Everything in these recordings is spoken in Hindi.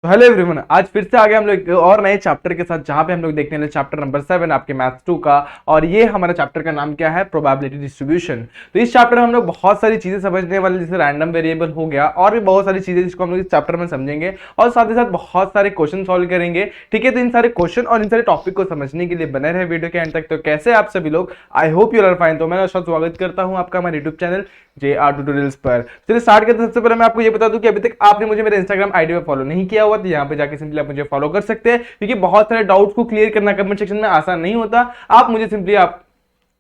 तो हेलो एवरीवन, आज फिर से आ गए हम लोग एक और नए चैप्टर के साथ, जहां पे हम लोग देखने वाले चैप्टर नंबर 7 आपके मैथ्स 2 का। और ये हमारा चैप्टर का नाम क्या है? Probability distribution. तो इस चैप्टर में हम लोग बहुत सारी चीजें समझने वाले, जैसे रैंडम वेरिएबल हो गया और भी बहुत सारी चीजें जिसको हम लोग इस चैप्टर में समझेंगे, और साथ ही साथ बहुत सारे क्वेश्चन सॉल्व करेंगे। ठीक है, तो इन सारे क्वेश्चन और इन सारे टॉपिक को समझने के लिए बने रहे वीडियो के एंड तक। तो कैसे आप सभी लोग? I hope you are fine. तो मैं स्वागत करता हूं आपका हमारे यूट्यूब चैनल JR ट्यूटोरियल्स पर। चलिए स्टार्ट करते हैं। सबसे पहले मैं आपको ये बता दूं कि अभी तक आपने मुझे मेरे इंस्टाग्राम आईडी पे फॉलो नहीं किया हुआ, तो यहाँ पे जाके सिंपली आप मुझे फॉलो कर सकते हैं, क्योंकि बहुत सारे डाउट्स को क्लियर करना कमेंट सेक्शन में आसान नहीं होता। आप मुझे सिंपली आप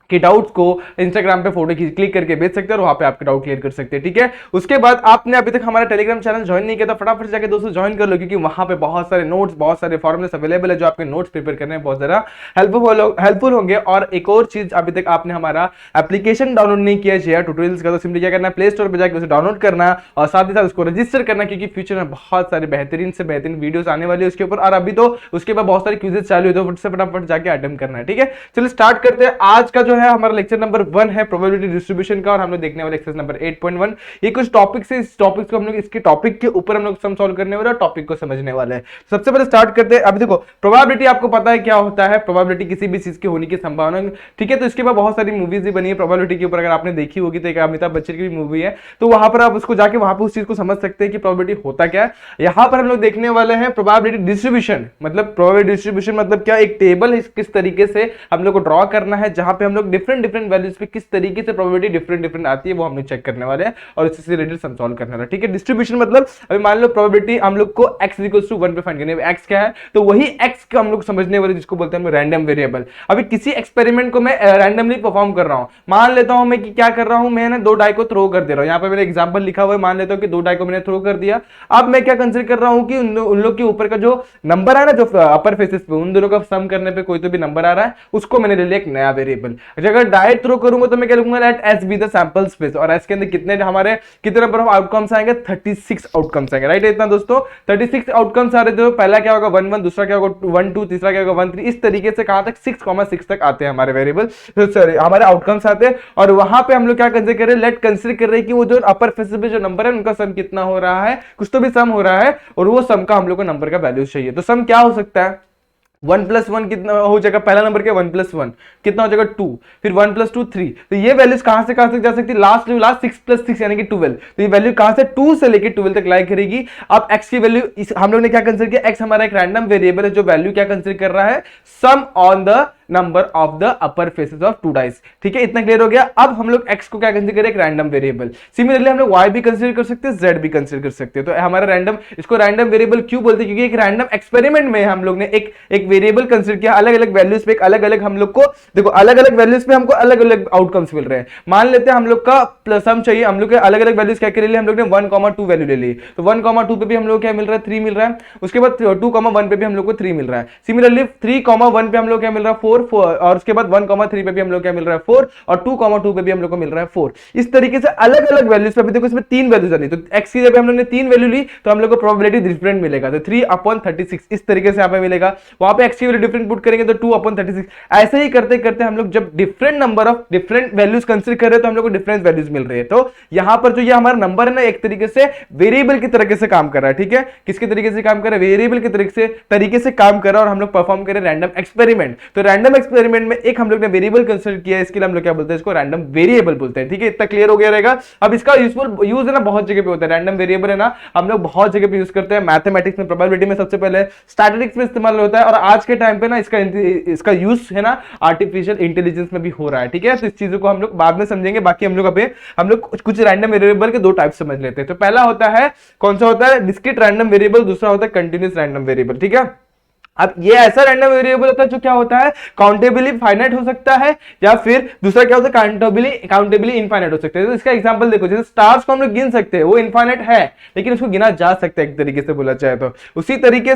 के डाउट्स को इंस्टाग्राम पे फोटो क्लिक करके भेज सकते हैं और वहां पे आपके डाउट क्लियर कर सकते हैं। ठीक है, उसके बाद आपने अभी तक हमारा टेलीग्राम चैनल ज्वाइन नहीं किया, तो फटाफट जाके दोस्तों ज्वाइन कर लो, क्योंकि वहां पे बहुत सारे नोट्स, बहुत सारे फॉर्मुलेस अवेलेबल है, जो आपके नोट्स प्रिपेयर करने में बहुत ज्यादा हेल्पफुल होंगे। और एक और चीज, अभी तक आपने हमारा एप्लीकेशन डाउनलोड नहीं किया JR ट्यूटोरियल्स का, तो सिंपली क्या करना है, प्ले स्टोर पर जाकर उसे डाउनलोड करना और साथ ही साथ उसको रजिस्टर करना, क्योंकि फ्यूचर में बहुत सारे बेहतरीन से बेहतरीन वीडियोस आने वाली है उसके ऊपर। और अभी तो उसके बाद बहुत सारे क्विजेस चालू है, तो फटाफट जाके अटेम्प्ट करना है। ठीक है, चलिए स्टार्ट करते हैं। आज का जो है हमारा लेक्चर नंबर 1 है प्रोबेबिलिटी डिस्ट्रीब्यूशन का, और हम लोग देखने वाले एक्सरसाइज नंबर 8.1। ये कुछ टॉपिक्स है, इस टॉपिक्स को हम लोग इसके टॉपिक के ऊपर हम लोग सम सॉल्व करने वाले और टॉपिक को समझने वाले हैं। सबसे पहले स्टार्ट करते हैं। अभी देखो, प्रोबेबिलिटी आपको पता है क्या होता है? प्रोबेबिलिटी किसी भी चीज के होने की संभावना। ठीक है, तो इसके बाद बहुत सारी मूवीज भी बनी है प्रोबेबिलिटी के ऊपर, अगर आपने देखी होगी तो एक अमिताभ बच्चन की भी मूवी है, तो वहां पर आप उसको जाके वहां पर उस चीज को समझ सकते हैं कि प्रोबेबिलिटी होता क्या है। यहां पर हम लोग देखने वाले हैं प्रोबेबिलिटी डिस्ट्रीब्यूशन। मतलब प्रोबेबिलिटी डिस्ट्रीब्यूशन मतलब क्या? एक टेबल है, किस तरीके से हम लोग को ड्रॉ करना है, जहां पे हम लोग डिफरेंट डिफरेंट वैल्यूज पे किस तरीके से प्रोबेबिलिटी डिफरेंट डिफरेंट आती है, वो हम लोग चेक करने वाले हैं और इससे रिलेटेड सम सॉल्व करने वाले हैं। ठीक है, डिस्ट्रीब्यूशन मतलब अभी मान लो प्रोबेबिलिटी हम लोग को x = 1 पे फाइंड करनी है। x क्या है? तो वही x का हम लोग समझने वाले, जिसको बोलते हैं रैंडम वेरिएबल। अभी किसी एक्सपेरिमेंट को मैं रैंडमली परफॉर्म कर रहा हूं, मान लेता हूं मैं कि क्या कर रहा हूं, मैंने 2 डाई को थ्रो कर दे रहा हूं। यहां पे मेरा एग्जांपल लिखा हुआ है, मान लेता हूं कि 2 डाई को मैंने थ्रो कर दिया। अब मैं क्या कंसीडर कर रहा हूं कि उन लोग के ऊपर का जो नंबर है ना, जो अपर फेसेस पे, उन दोनों का सम करने पे कोई तो भी नंबर आ रहा है, उसको मैंने ले लिया एक नया वेरिएबल। अगर डाई थ्रो करूंगा तो मैं क्या लिखूंगा, late S be the sample space, और S के अंदर कितने हमारे कितने नंबर ऑफ आउटकम्स आएंगे? 36 आउटकम्स आएंगे। राइट, इतना दोस्तों 36 आउटकम्स आ रहे थे। पहला क्या होगा 1 1, दूसरा क्या होगा 1 2, तीसरा क्या होगा 1 3। इस तरीके से कहां तक 6,6 तक आते हैं हमारे वेरिएबल, सॉरी हमारे आउटकम्स आते हैं। और वहां पे हम लोग क्या कंसीडर कर रहे हैं, लेट कंसीडर कर रहे हैं कि वो जो अपर फेसेस पे जो नंबर है उनका सम कितना हो रहा है, कुछ तो भी सम हो रहा है, और वो सम का हम लोग को नंबर का वैल्यू चाहिए। तो सम क्या हो सकता है? 1 + 1 कितना हो जाएगा? पहला नंबर क्या? 1 + 1 कितना हो जाएगा? 2। फिर 1 + 2 3। तो ये वैल्यूज कहां से कहां तक जा सकती है? लास्ट 6 + 6 यानी कि 12। तो ये वैल्यू कहां से 2 से लेकर 12 तक लाई करेगी। अब x की वैल्यू हम लोग ने क्या कंसीडर किया? x हमारा एक रैंडम वेरिएबल है, जो वैल्यू क्या कंसीडर कर रहा है? Sum on the number of the upper faces of 2 dice. ठीक है, इतना क्लियर हो गया। अब हम लोग x को क्या कंसीडर करें? एक रैंडम वेरिएबल। सिमिलरली हम लोग y भी कंसीडर कर सकते हैं, z भी कंसीडर कर सकते हैं। तो हमारा रैंडम, इसको रैंडम वेरिएबल क्यों बोलते हैं? क्योंकि एक रैंडम एक्सपेरिमेंट में हम लोग ने एक वेरिएबल कंसीडर किया, अलग अलग वैल्यूज पे, अलग अलग हम लोग को देखो, अलग अलग वैल्यूज पे हमको अलग अलग आउटकम्स मिल रहे हैं। मान लेते हैं हम लोग का प्लस सम चाहिए, हम लोग के अलग अलग वैल्यूज क्या ले लिए? हम लोग ने 1,2 वैल्यू ले ली। तो 1,2 पे भी हम लोग क्या मिल रहा है? 3 मिल रहा है। उसके बाद 2,1 पे भी हम लोग को 3 मिल रहा है। सिमिलरली 3,1 पे हम लोग क्या मिल रहा है? 4 और उसके बाद 1,3 पे भी हम लोग क्या मिल रहा है? 4 और 2,2 पे भी हम लोग को मिल रहा है 4। इस तरीके से अलग अलग वैल्यूज पे, अभी देखो इसमें 3 वैल्यूज आनी, तो x की जगह हम लोग ने 3 वैल्यू ली, तो हम लोग को प्रोबेबिलिटी डिफरेंट मिलेगा। तो 3/36 इस तरीके से यहां पे मिलेगा। वहां पे x की वैल्यू डिफरेंट पुट करेंगे तो 2/36। ऐसे ही करते करते हम लोग जब different number of different values consider कर रहे हैं, तो हम लोग को डिफरेंट वैल्यूज मिल रही है। तो यहां पर जो ये हमारा नंबर है ना, एक तरीके से वेरिएबल की तरीके से काम कर रहा है। ठीक है, किसके तरीके से काम कर रहा है? वेरिएबल के तरीके से काम कर रहा है, और हम लोग परफॉर्म करें रैंडम एक्सपेरिमेंट। तो रैंडम एक्सपेरिमेंट में एक हम लोग ने वेरिएबल कंसीडर किया है, इसके लिए हम लोग क्या बोलते हैं? इसको रैंडम वेरिएबल बोलते हैं। ठीक है, इतना क्लियर हो गया रहेगा। अब इसका यूजफुल यूज है ना, बहुत जगह पे होता है। रैंडम वेरिएबल है ना, हम लोग बहुत जगह पे यूज करते हैं। मैथमेटिक्स में, प्रोबेबिलिटी में सबसे पहले, स्टैटिस्टिक्स में इस्तेमाल होता है, और आज के टाइम पे ना इसका यूज है ना आर्टिफिशियल इंटेलिजेंस में भी हो रहा है। ठीक है, तो इस चीजों को हम लोग बाद में समझेंगे। बाकी हम लोग कुछ रैंडम वेरिएबल के 2 टाइप समझ लेते हैं। तो पहला होता है, कौन सा होता है? Discrete random variable. दूसरा होता है कंटीन्यूअस रैंडम वेरिएबल। ठीक है, अब ये ऐसा रैंडम वेरिएबल होता है जो क्या होता है? काउंटेबली फाइनाइट हो सकता है, या फिर दूसरा क्या होता है? काउंटेबली इनफाइनाइट हो सकता है। तो इसका एग्जांपल देखो, जैसे स्टार्स को हम लोग गिन सकते हैं, वो इनफाइनाइट है, लेकिन उसको गिना जा सकता है एक तरीके से बोला जाए तो। उसी तरीके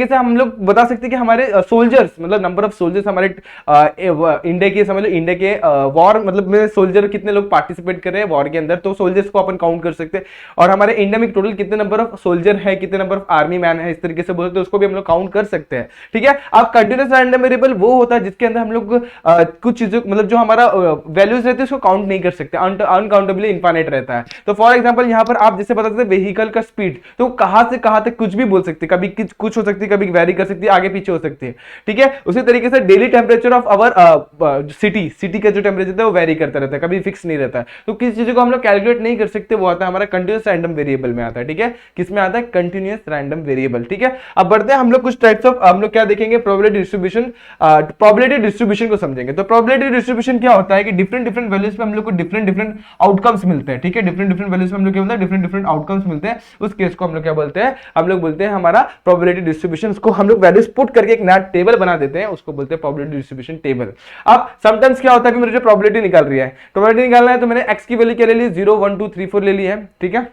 से हम लोग बता सकते हैं कि हमारे सोल्जर्स, मतलब नंबर ऑफ सोल्जर्स हमारे इंडिया के, समझ लो इंडिया के वॉर, मतलब में सोल्जर कितने लोग पार्टिसिपेट कर रहे हैं वॉर के अंदर, तो सोल्जर्स को अपन काउंट कर सकते हैं। और हमारे इंडिया में टोटल कितने नंबर ऑफ सोल्जर है, कितने नंबर ऑफ आर्मी मैन है, इस तरीके से बोल सकते हैं, उसको भी हम लोग काउंट कर सकते हैं, ठीक है। अब कंटिन्यूअस रैंडम वेरिएबल वो होता है जिसके अंदर हम लोग कुछ चीजों मतलब जो हमारा वैल्यूज रहते हैं उसको काउंट नहीं कर सकते, अनकाउंटेबली इनफाइनाइट रहता है। तो फॉर एग्जांपल यहाँ पर आप जैसे बता सकते हैं व्हीकल का स्पीड, तो कहां से कहां तक कुछ भी बोल सकते हैं, कभी कुछ हो सकती है, कभी वेरी कर सकती है, आगे पीछे हो सकती है, ठीक है। उसी तरीके से daily temperature of our city का जो टेम्परेचर है वो वेरी करता रहता है, कभी फिक्स नहीं रहता है। तो किसी चीज को हम लोग कैलकुलेट नहीं कर सकते, वो आता है हमारा कंटिन्यूअस रैंडम वेरिएबल में आता है, ठीक है। किसमें आता है? कंटिन्यूअस रैंडम वेरिएबल, ठीक है। अब बढ़ते हैं हम लोग कुछ टाइप्स ऑफ, हम लोग क्या देखेंगे, प्रोबेबिलिटी डिस्ट्रीब्यूशन, प्रोबेबिलिटी डिस्ट्रीब्यूशन को समझेंगे। तो प्रोबेबिलिटी डिस्ट्रीब्यूशन क्या होता है कि डिफरेंट डिफरेंट वैल्यूज पे हम लोग को डिफरेंट डिफरेंट आउटकम्स मिलते हैं, ठीक है। डिफरेंट डिफरेंट वैल्यूज पे हम लोग क्या बोलते हैं, डिफरेंट डिफरेंट आउटकम्स मिलते हैं। उस केस को हम लोग क्या बोलते हैं? हम लोग बोलते हैं हमारा प्रोबेबिलिटी डिस्ट्रीब्यूशन। उसको हम लोग वैल्यूज पुट करके एक नया टेबल बना देते हैं, उसको बोलते हैं प्रोबेबिलिटी डिस्ट्रीब्यूशन टेबल। अब समटाइम्स क्या होता है कि मुझे जो प्रोबेबिलिटी निकाल रही है, प्रोबेबिलिटी निकालना है, तो मैंने एक्स की वैल्यू क्या ले ली, 0 1 2 3 4 ले ली है, ठीक है।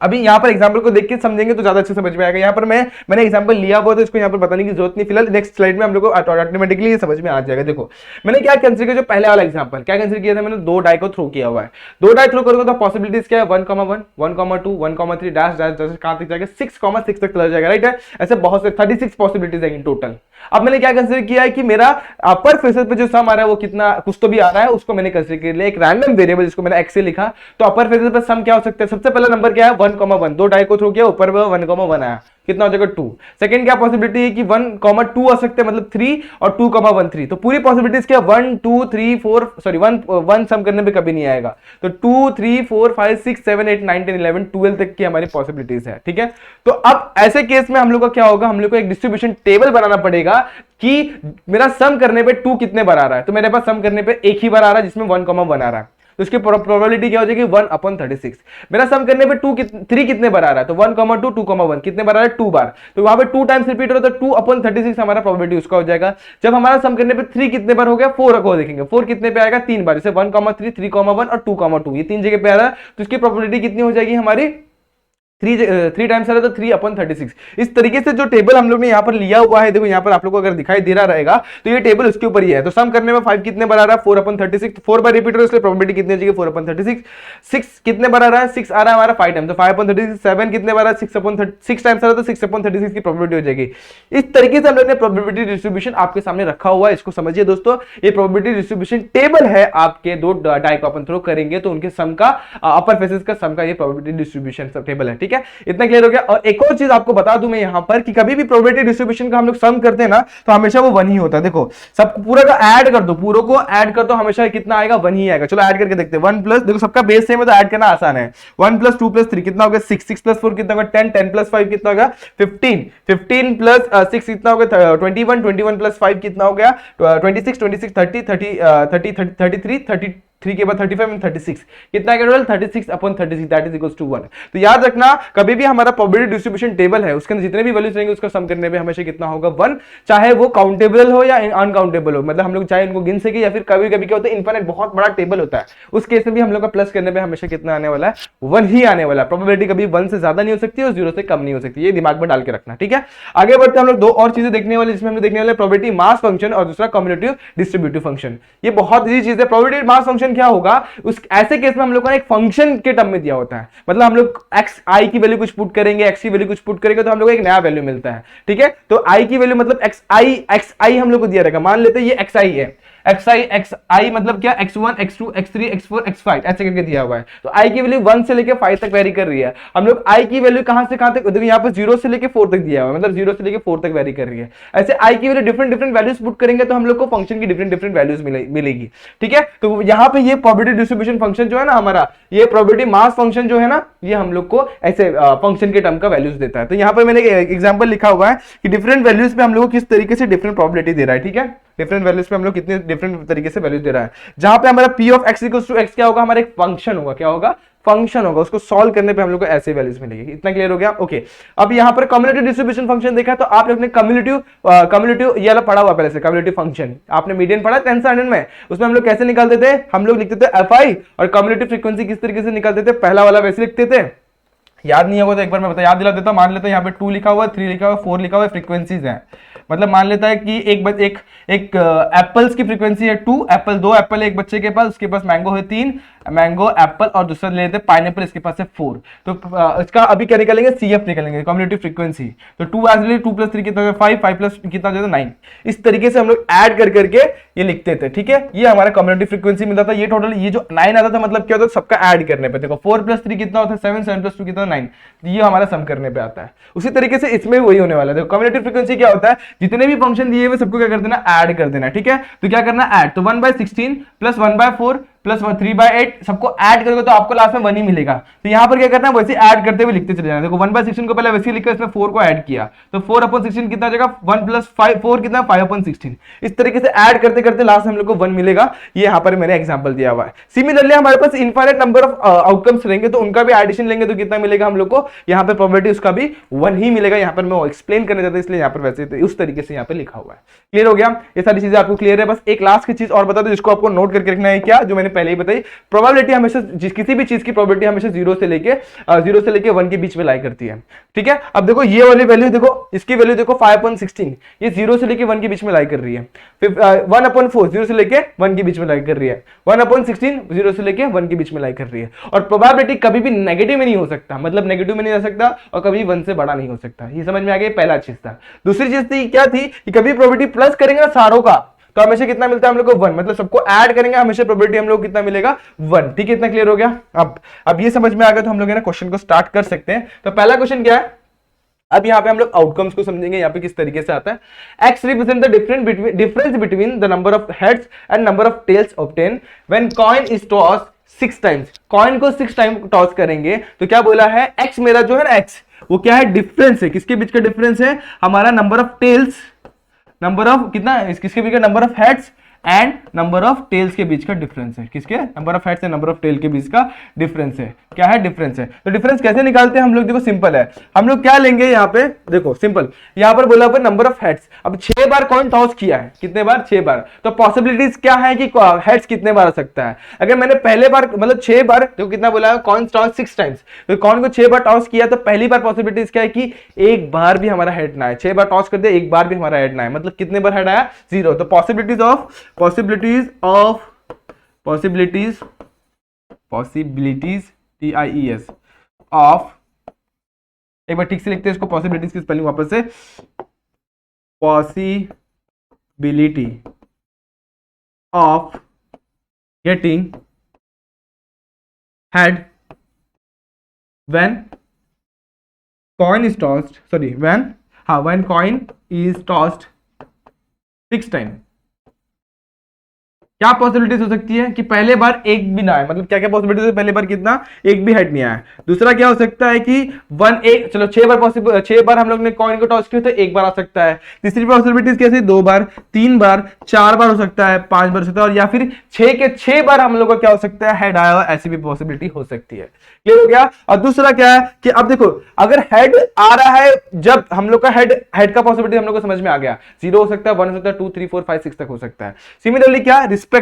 अभी यहाँ पर एग्जांपल को देख के समझेंगे तो ज्यादा अच्छे समझ में आएगा। यहाँ पर मैंने एग्जांपल लिया हुआ, तो इसको यहाँ पर बताने की जरूरत नहीं, फिलहाल नेक्स्ट स्लाइड में हम लोग को ऑटोमेटिकली ये समझ में आ जाएगा। देखो मैंने क्या कंसीडर किया, जो पहले वाला एग्जांपल क्या कंसीडर किया था, मैंने दो डाई को थ्रो किया हुआ है। दो डाई थ्रो करोगे तो पॉसिबिलिटीज क्या है, 1,1 1,2 1,3 डैश डैश डैश कहां तक जाएगा, 6,6 तक चला जाएगा, राइट है। ऐसे बहुत से 36 पॉसिबिलिटीज है इन टोटल। अब मैंने क्या कंसीडर किया है कि मेरा अपर फेसेस पे जो सम आ रहा है वो कितना कुछ तो भी आ रहा है, उसको मैंने कंसीडर कर लिया एक रैंडम वेरिएबल जिसको मैंने एक्स से लिखा। तो अपर फेसेस पे सम क्या हो सकता है, सबसे पहला नंबर क्या है, 1,1। दो डाई को थ्रो किया, ऊपर 1,1 आया, कितना हो जाएगा 2। सेकंड क्या पॉसिबिलिटी है कि 1,2 आ सकते हैं, मतलब 3 और 2,13। तो पूरी पॉसिबिलिटीज क्या, 1 2 3 4 सॉरी 1 सम करने पे कभी नहीं आएगा। तो 2 3 4 5 6 7 8 9 10 11 12 तक की हमारी पॉसिबिलिटीज है, ठीक है। तो अब ऐसे केस में हम लोग का क्या होगा, हम लोग को एक डिस्ट्रीब्यूशन टेबल बनाना पड़ेगा कि मेरा सम करने पे 2 कितने बार आ रहा है। तो मेरे पास सम करने पे एक ही बार आ रहा है जिसमें 1,1 आ रहा है, तो इसकी प्रोबेबिलिटी क्या हो जाएगी, 1/36। मेरा सम करने पे 3 कितने बार आ रहा है, तो 1,2 2,1 कितने बार आ रहा है, 2 बार। तो वहां पे 2 टाइम्स रिपीट हो रहा है, तो 2/36 हमारा प्रोबेबिलिटी उसका हो जाएगा। जब हमारा सम करने पे 3 कितने बार हो गया, 4 को देखेंगे, 4 कितने पे आएगा, 3 बार, जैसे 1,3 3,1 और 2,2 ये 3 जगह पे आ रहा है। तो इसकी प्रोबेबिलिटी कितनी हो जाएगी हमारी, 3 टाइम्स आ रहा है, तो 3/36। इस तरीके से जो टेबल हम लोग ने यहाँ पर लिया हुआ है, देखो यहाँ पर आप लोग को अगर दिखाई दे रहा रहेगा तो ये टेबल उसके ऊपर ही है। तो सम करने में 5 कितने बार आ रहा है, 4/36, 4 बार रिपीट हो रहा है, इसलिए प्रोबेबिलिटी कितनी हो जाएगी, 4/36। 6 कितने बार आ रहा है, 6 आ रहा है हमारा 5 टाइम, तो 5/36। 7 कितने बार आ रहा है, 6 टाइम्स आ रहा है, तो 6/36 की प्रोबेबिलिटी हो जाएगी। इस तरीके से हम लोग ने प्रोबेबिलिटी डिस्ट्रीब्यूशन आपके सामने रखा हुआ है, इसको समझिए दोस्तों। ये प्रोबेबिलिटी डिस्ट्रीब्यूशन टेबल है, आपके दो डाई को अपन थ्रो करेंगे तो उनके सम का, अपर फेसेस का सम का ये प्रोबेबिलिटी डिस्ट्रीब्यूशन टेबल है, ठीक है। इतना क्लियर हो गया। और एक और चीज आपको बता दूं मैं यहां पर कि कभी भी प्रोबेबिलिटी डिस्ट्रीब्यूशन का हम लोग सम करते हैं ना, तो हमेशा वो 1 ही होता है। देखो सब पूरा का ऐड कर दो, पूरे को ऐड कर दो, हमेशा कितना आएगा, 1 ही आएगा। चलो ऐड करके देखते हैं। 1 प्लस, देखो सबका बेस सेम है तो ऐड करना आसान है। 1 + 2 + 3 कितना हो गया, 6 6 + 4 कितना होगा, 10 10 + 5 कितना होगा, 15 15 + 6 कितना हो गया, 21 21 + 5 कितना हो गया, 26 26 30 30 30 33 33 के बाद 35 और 36 कितना है total, 36/36 that is equals to 1। तो याद रखना कभी भी हमारा प्रोबेबिलिटी डिस्ट्रीब्यूशन टेबल है उसके अंदर जितने भी वैल्यूज रहेंगे उसका सम करने पे हमेशा कितना होगा, 1, चाहे वो काउंटेबल हो या अनकाउंटेबल हो, मतलब हम लोग चाहे इनको गिन सके या फिर कभी कभी क्या होता है इनफाइनाइट बहुत बड़ा टेबल होता है, उस केस में भी हम लोग का प्लस करने पे हमेशा कितना आने वाला है, 1 ही आने वाला है। प्रोबेबिलिटी कभी 1 से ज्यादा नहीं हो सकती और 0 से कम नहीं हो सकती, ये दिमाग में डाल के रखना, ठीक है। आगे बढ़ते हम लोग दो और चीजें देखने वाले, जिसमें हम लोग देखने वाले प्रोबेबिलिटी मास फंक्शन और दूसरा कम्युलेटिव डिस्ट्रीब्यूटिव फंक्शन। ये बहुत इजी चीज है। प्रोबेबिलिटी मास फंक्शन क्या होगा, उस ऐसे केस में हम लोग को एक फंक्शन के टर्म में दिया होता है, मतलब हम लोग एक्स आई की वैल्यू कुछ पुट करेंगे, एक्स की वैल्यू कुछ पुट करेंगे तो हम लोग को एक नया वैल्यू मिलता है, ठीक है। तो आई की वैल्यू मतलब एक्स आई हम लोग को दिया रहेगा, मान लेते हैं ये एक्स आई है, एक्स आई मतलब क्या, x1 x2 x3 x4 x5 ऐसे करके दिया हुआ है। तो i की वैल्यू 1 से लेके 5 तक वेरी कर रही है। हम लोग i की वैल्यू कहां से कहां तक, देखो यहाँ पर 0 से लेके 4 तक दिया हुआ है, मतलब 0 से लेके 4 तक वेरी कर रही है। ऐसे i की वैल्यू डिफरेंट वैल्यूज पुट करेंगे तो हम लोग को फंक्शन की डिफरेंट वैल्यूज मिलेगी, ठीक है। तो यहाँ पे ये प्रोबेबिलिटी डिस्ट्रीब्यूशन फंक्शन जो है ना हमारा, ये प्रोबेबिलिटी मास फंक्शन जो है ना, ये हम लोग को ऐसे फंक्शन के टर्म का वैल्यूज देता है। तो यहाँ पर मैंने एग्जाम्पल लिखा हुआ है कि डिफरेंट वैल्यूज पे हम लोग को किस तरीके से डिफरेंट प्रोबेबिलिटी दे रहा है, ठीक है। डिफरेंट वैल्यूज पे हम लोग कितने डिफरेंट तरीके से वैल्यूज दे रहा है। जहां पे हमारा p of x equals to x क्या होगा, हमारा एक फंक्शन होगा, क्या होगा, फंक्शन होगा, उसको सॉल्व करने पे हम लोग को ऐसे वैल्यूज मिलेगी। इतना क्लियर हो गया, ओके। अब यहाँ पर कम्युलेटिव डिस्ट्रीब्यूशन फंक्शन देखा, तो आप लोग ने कम्युलेटिव ये वाला पढ़ा हुआ पहले से, कम्युलेटिव फंक्शन आपने मीडियन पढ़ा 10th स्टैंडर्ड में, उसमें हम लोग कैसे निकालते थे, हम लोग लिखते थे fi और कम्युलेटिव फ्रीक्वेंसी किस तरीके से निकालते थे, पहला वाला वैसे लिखते थे, याद नहीं होगा तो एक बार मैं बता याद दिला देता हूँ। मान लेता है यहाँ पे 2 लिखा हुआ है, 3 लिखा हुआ है, 4 लिखा हुआ है, फ्रीक्वेंसीज हैं। मतलब मान लेता है कि एक एप्पल्स की फ्रीक्वेंसी है 2 एप्पल, 2 एप्पल एक बच्चे के पास, उसके पास मैंगो है 3 मैंगो एप्पल, और दूसरा ले लेते हैं पाइनएप्पल, इसके पास है 4। तो इसका अभी क्या निकालेंगे, CF निकालेंगे, कम्युनिटी फ्रीक्वेंसी। तो 2 एज 2 + 3 कितना, 5 प्लस कितना हो जाता है 9। इस तरीके से हम लोग ऐड कर करके ये लिखते थे, ठीक है। ये हमारा कम्युनिटी फ्रीक्वेंसी मिलता था। ये टोटल ये जो 9 आता था मतलब क्या होता है, सबका ऐड करने पे। देखो 4 + 3 कितना होता है 7, 7 + 2 कितना 9, ये हमारा सम करने पे आता है। उसी तरीके से इसमें वही होने वाला है। देखो कम्युनिटी फ्रीक्वेंसी क्या होता है, जितने भी फंक्शन दिए हुए सबको क्या कर देना, ऐड कर देना, ठीक है। तो क्या करना, ऐड। तो 1/16 + 1/4 + 3/8 सबको ऐड करोगे तो आपको लास्ट में 1 ही मिलेगा। तो यहां पर क्या करना है, वैसे ऐड करते हुए लिखते चले जाना। देखो 1/16 को पहले वैसे लिखा, इसमें 4 को ऐड किया, तो 4/16 कितना आ जाएगा, 1 + 5 4 कितना 5/16। इस तरीके से ऐड करते करते लास्ट में हम लोग को 1 मिलेगा। ये यहां पर मैंने एग्जांपल दिया हुआ है। सिमिलरली हमारे पास इनफाइनाइट नंबर ऑफ आउटकम्स रहेंगे, तो उनका भी एडिशन लेंगे तो कितना मिलेगा हम लोग को, यहां पर प्रोबेबिलिटी उसका भी 1 ही मिलेगा। यहां पर मैं एक्सप्लेन करने जाता हूं, इसलिए यहां पर वैसे उस तरीके से यहां पर लिखा हुआ है। क्लियर हो गया, ये सारी चीजें आपको क्लियर है। बस एक लास्ट की चीज और बता दो जिसको आपको नोट करके रखना है, क्या, जो मैंने पहले ही बताई, प्रोबेबिलिटी हमेशा किसी भी चीज की प्रोबेबिलिटी हमेशा 0 से लेके 1 के बीच में लाई करती है, ठीक है। अब देखो ये वाली वैल्यू देखो, इसकी वैल्यू देखो 5/16, ये 0 से लेके 1 के बीच में लाई कर रही है। फिर 1/4 0 से लेके 1 के बीच में लाई कर रही है। 1/16 0 से लेके 1 के बीच में लाई कर रही है। और प्रोबेबिलिटी कभी भी नेगेटिव में नहीं हो सकता, मतलब नेगेटिव में नहीं जा सकता, और कभी 1 से बड़ा नहीं हो सकता। ये समझ में आ गया, पहला चीज था। दूसरी चीज थी क्या थी, कि कभी प्रोबेबिलिटी प्लस करेंगे ना सारों का, तो हमेशा कितना मिलता है हम लोग को, 1। मतलब सबको ऐड करेंगे हमेशा प्रोबेबिलिटी हम लोग कितना मिलेगा, 1। ठीक है, इतना क्लियर हो गया। अब ये समझ में आ गया तो हम लोग है ना क्वेश्चन को स्टार्ट कर सकते हैं। तो पहला क्वेश्चन क्या है, अब यहाँ पे हम लोग आउटकम्स को समझेंगे। यहाँ पे किस तरीके से आता है, x represent the difference between the number of heads and number of tails obtain when coin is toss 6 times. Coin को 6 टाइम टॉस करेंगे तो क्या बोला है, x मेरा जो है ना, x वो क्या है, डिफरेंस है। किसके बीच का डिफरेंस है, हमारा number of tails, number of कितना, किसके बीच का, number of heads and number of tails के बीच का डिफरेंस है। किसके, number of heads and number of tail के बीच का डिफरेंस है। क्या है, डिफरेंस है। तो डिफरेंस कैसे निकालते हैं हम लोग, देखो सिंपल है। हम लोग क्या लेंगे यहाँ पे, देखो सिंपल, यहाँ पर बोला पर नंबर ऑफ हेड्स। अब 6 बार कॉइन टॉस किया है, कितने बार, 6 बार। तो पॉसिबिलिटीज क्या है कि हेड्स कितने बार आ सकता है। अगर मैंने पहले बार मतलब 6 बार, देखो कितना बोला है, कॉइन टॉस 6 टाइम्स, तो कॉइन को 6 बार टॉस किया, तो पहली बार पॉसिबिलिटीज क्या है कि एक बार भी हमारा हेड ना आए। 6 बार टॉस कर दिया, एक बार भी हमारा हेड ना आए, मतलब कितने बार हेड आया, 0। तो पॉसिबिलिटीज TIES ऑफ, एक बार ठीक से लिखते हैं इसको, पॉसिबिलिटीज की स्पेलिंग वापस से, possibility of getting head when coin is tossed, when coin is tossed 6 time. क्या पॉसिबिलिटीज हो सकती है कि पहले बार एक भी ना आए, मतलब क्या क्या पॉसिबिलिटीज है, पहले बार कितना, एक भी हेड नहीं आया। दूसरा क्या हो सकता है कि 6 बार पॉसिबल, 6 बार हम लोग ने कॉइन को टॉस किया तो एक बार आ सकता है। तीसरी पॉसिबिलिटीज कैसे, 2 बार, 3 बार, 4 बार हो सकता है, 5 बार हो सकता है, और या फिर 6 के 6 बार हम लोग का क्या हो सकता है, हेड आया, ऐसी भी पॉसिबिलिटी हो सकती है। क्लियर हो गया। और दूसरा क्या है कि अब देखो, अगर हेड आ रहा है, जब हम लोग का हेड का पॉसिबिलिटी हम लोग को समझ में आ गया, 0 हो सकता है, 1 हो सकता है, 2 3 4 5 6 तक हो सकता है। सिमिलरली क्या, respective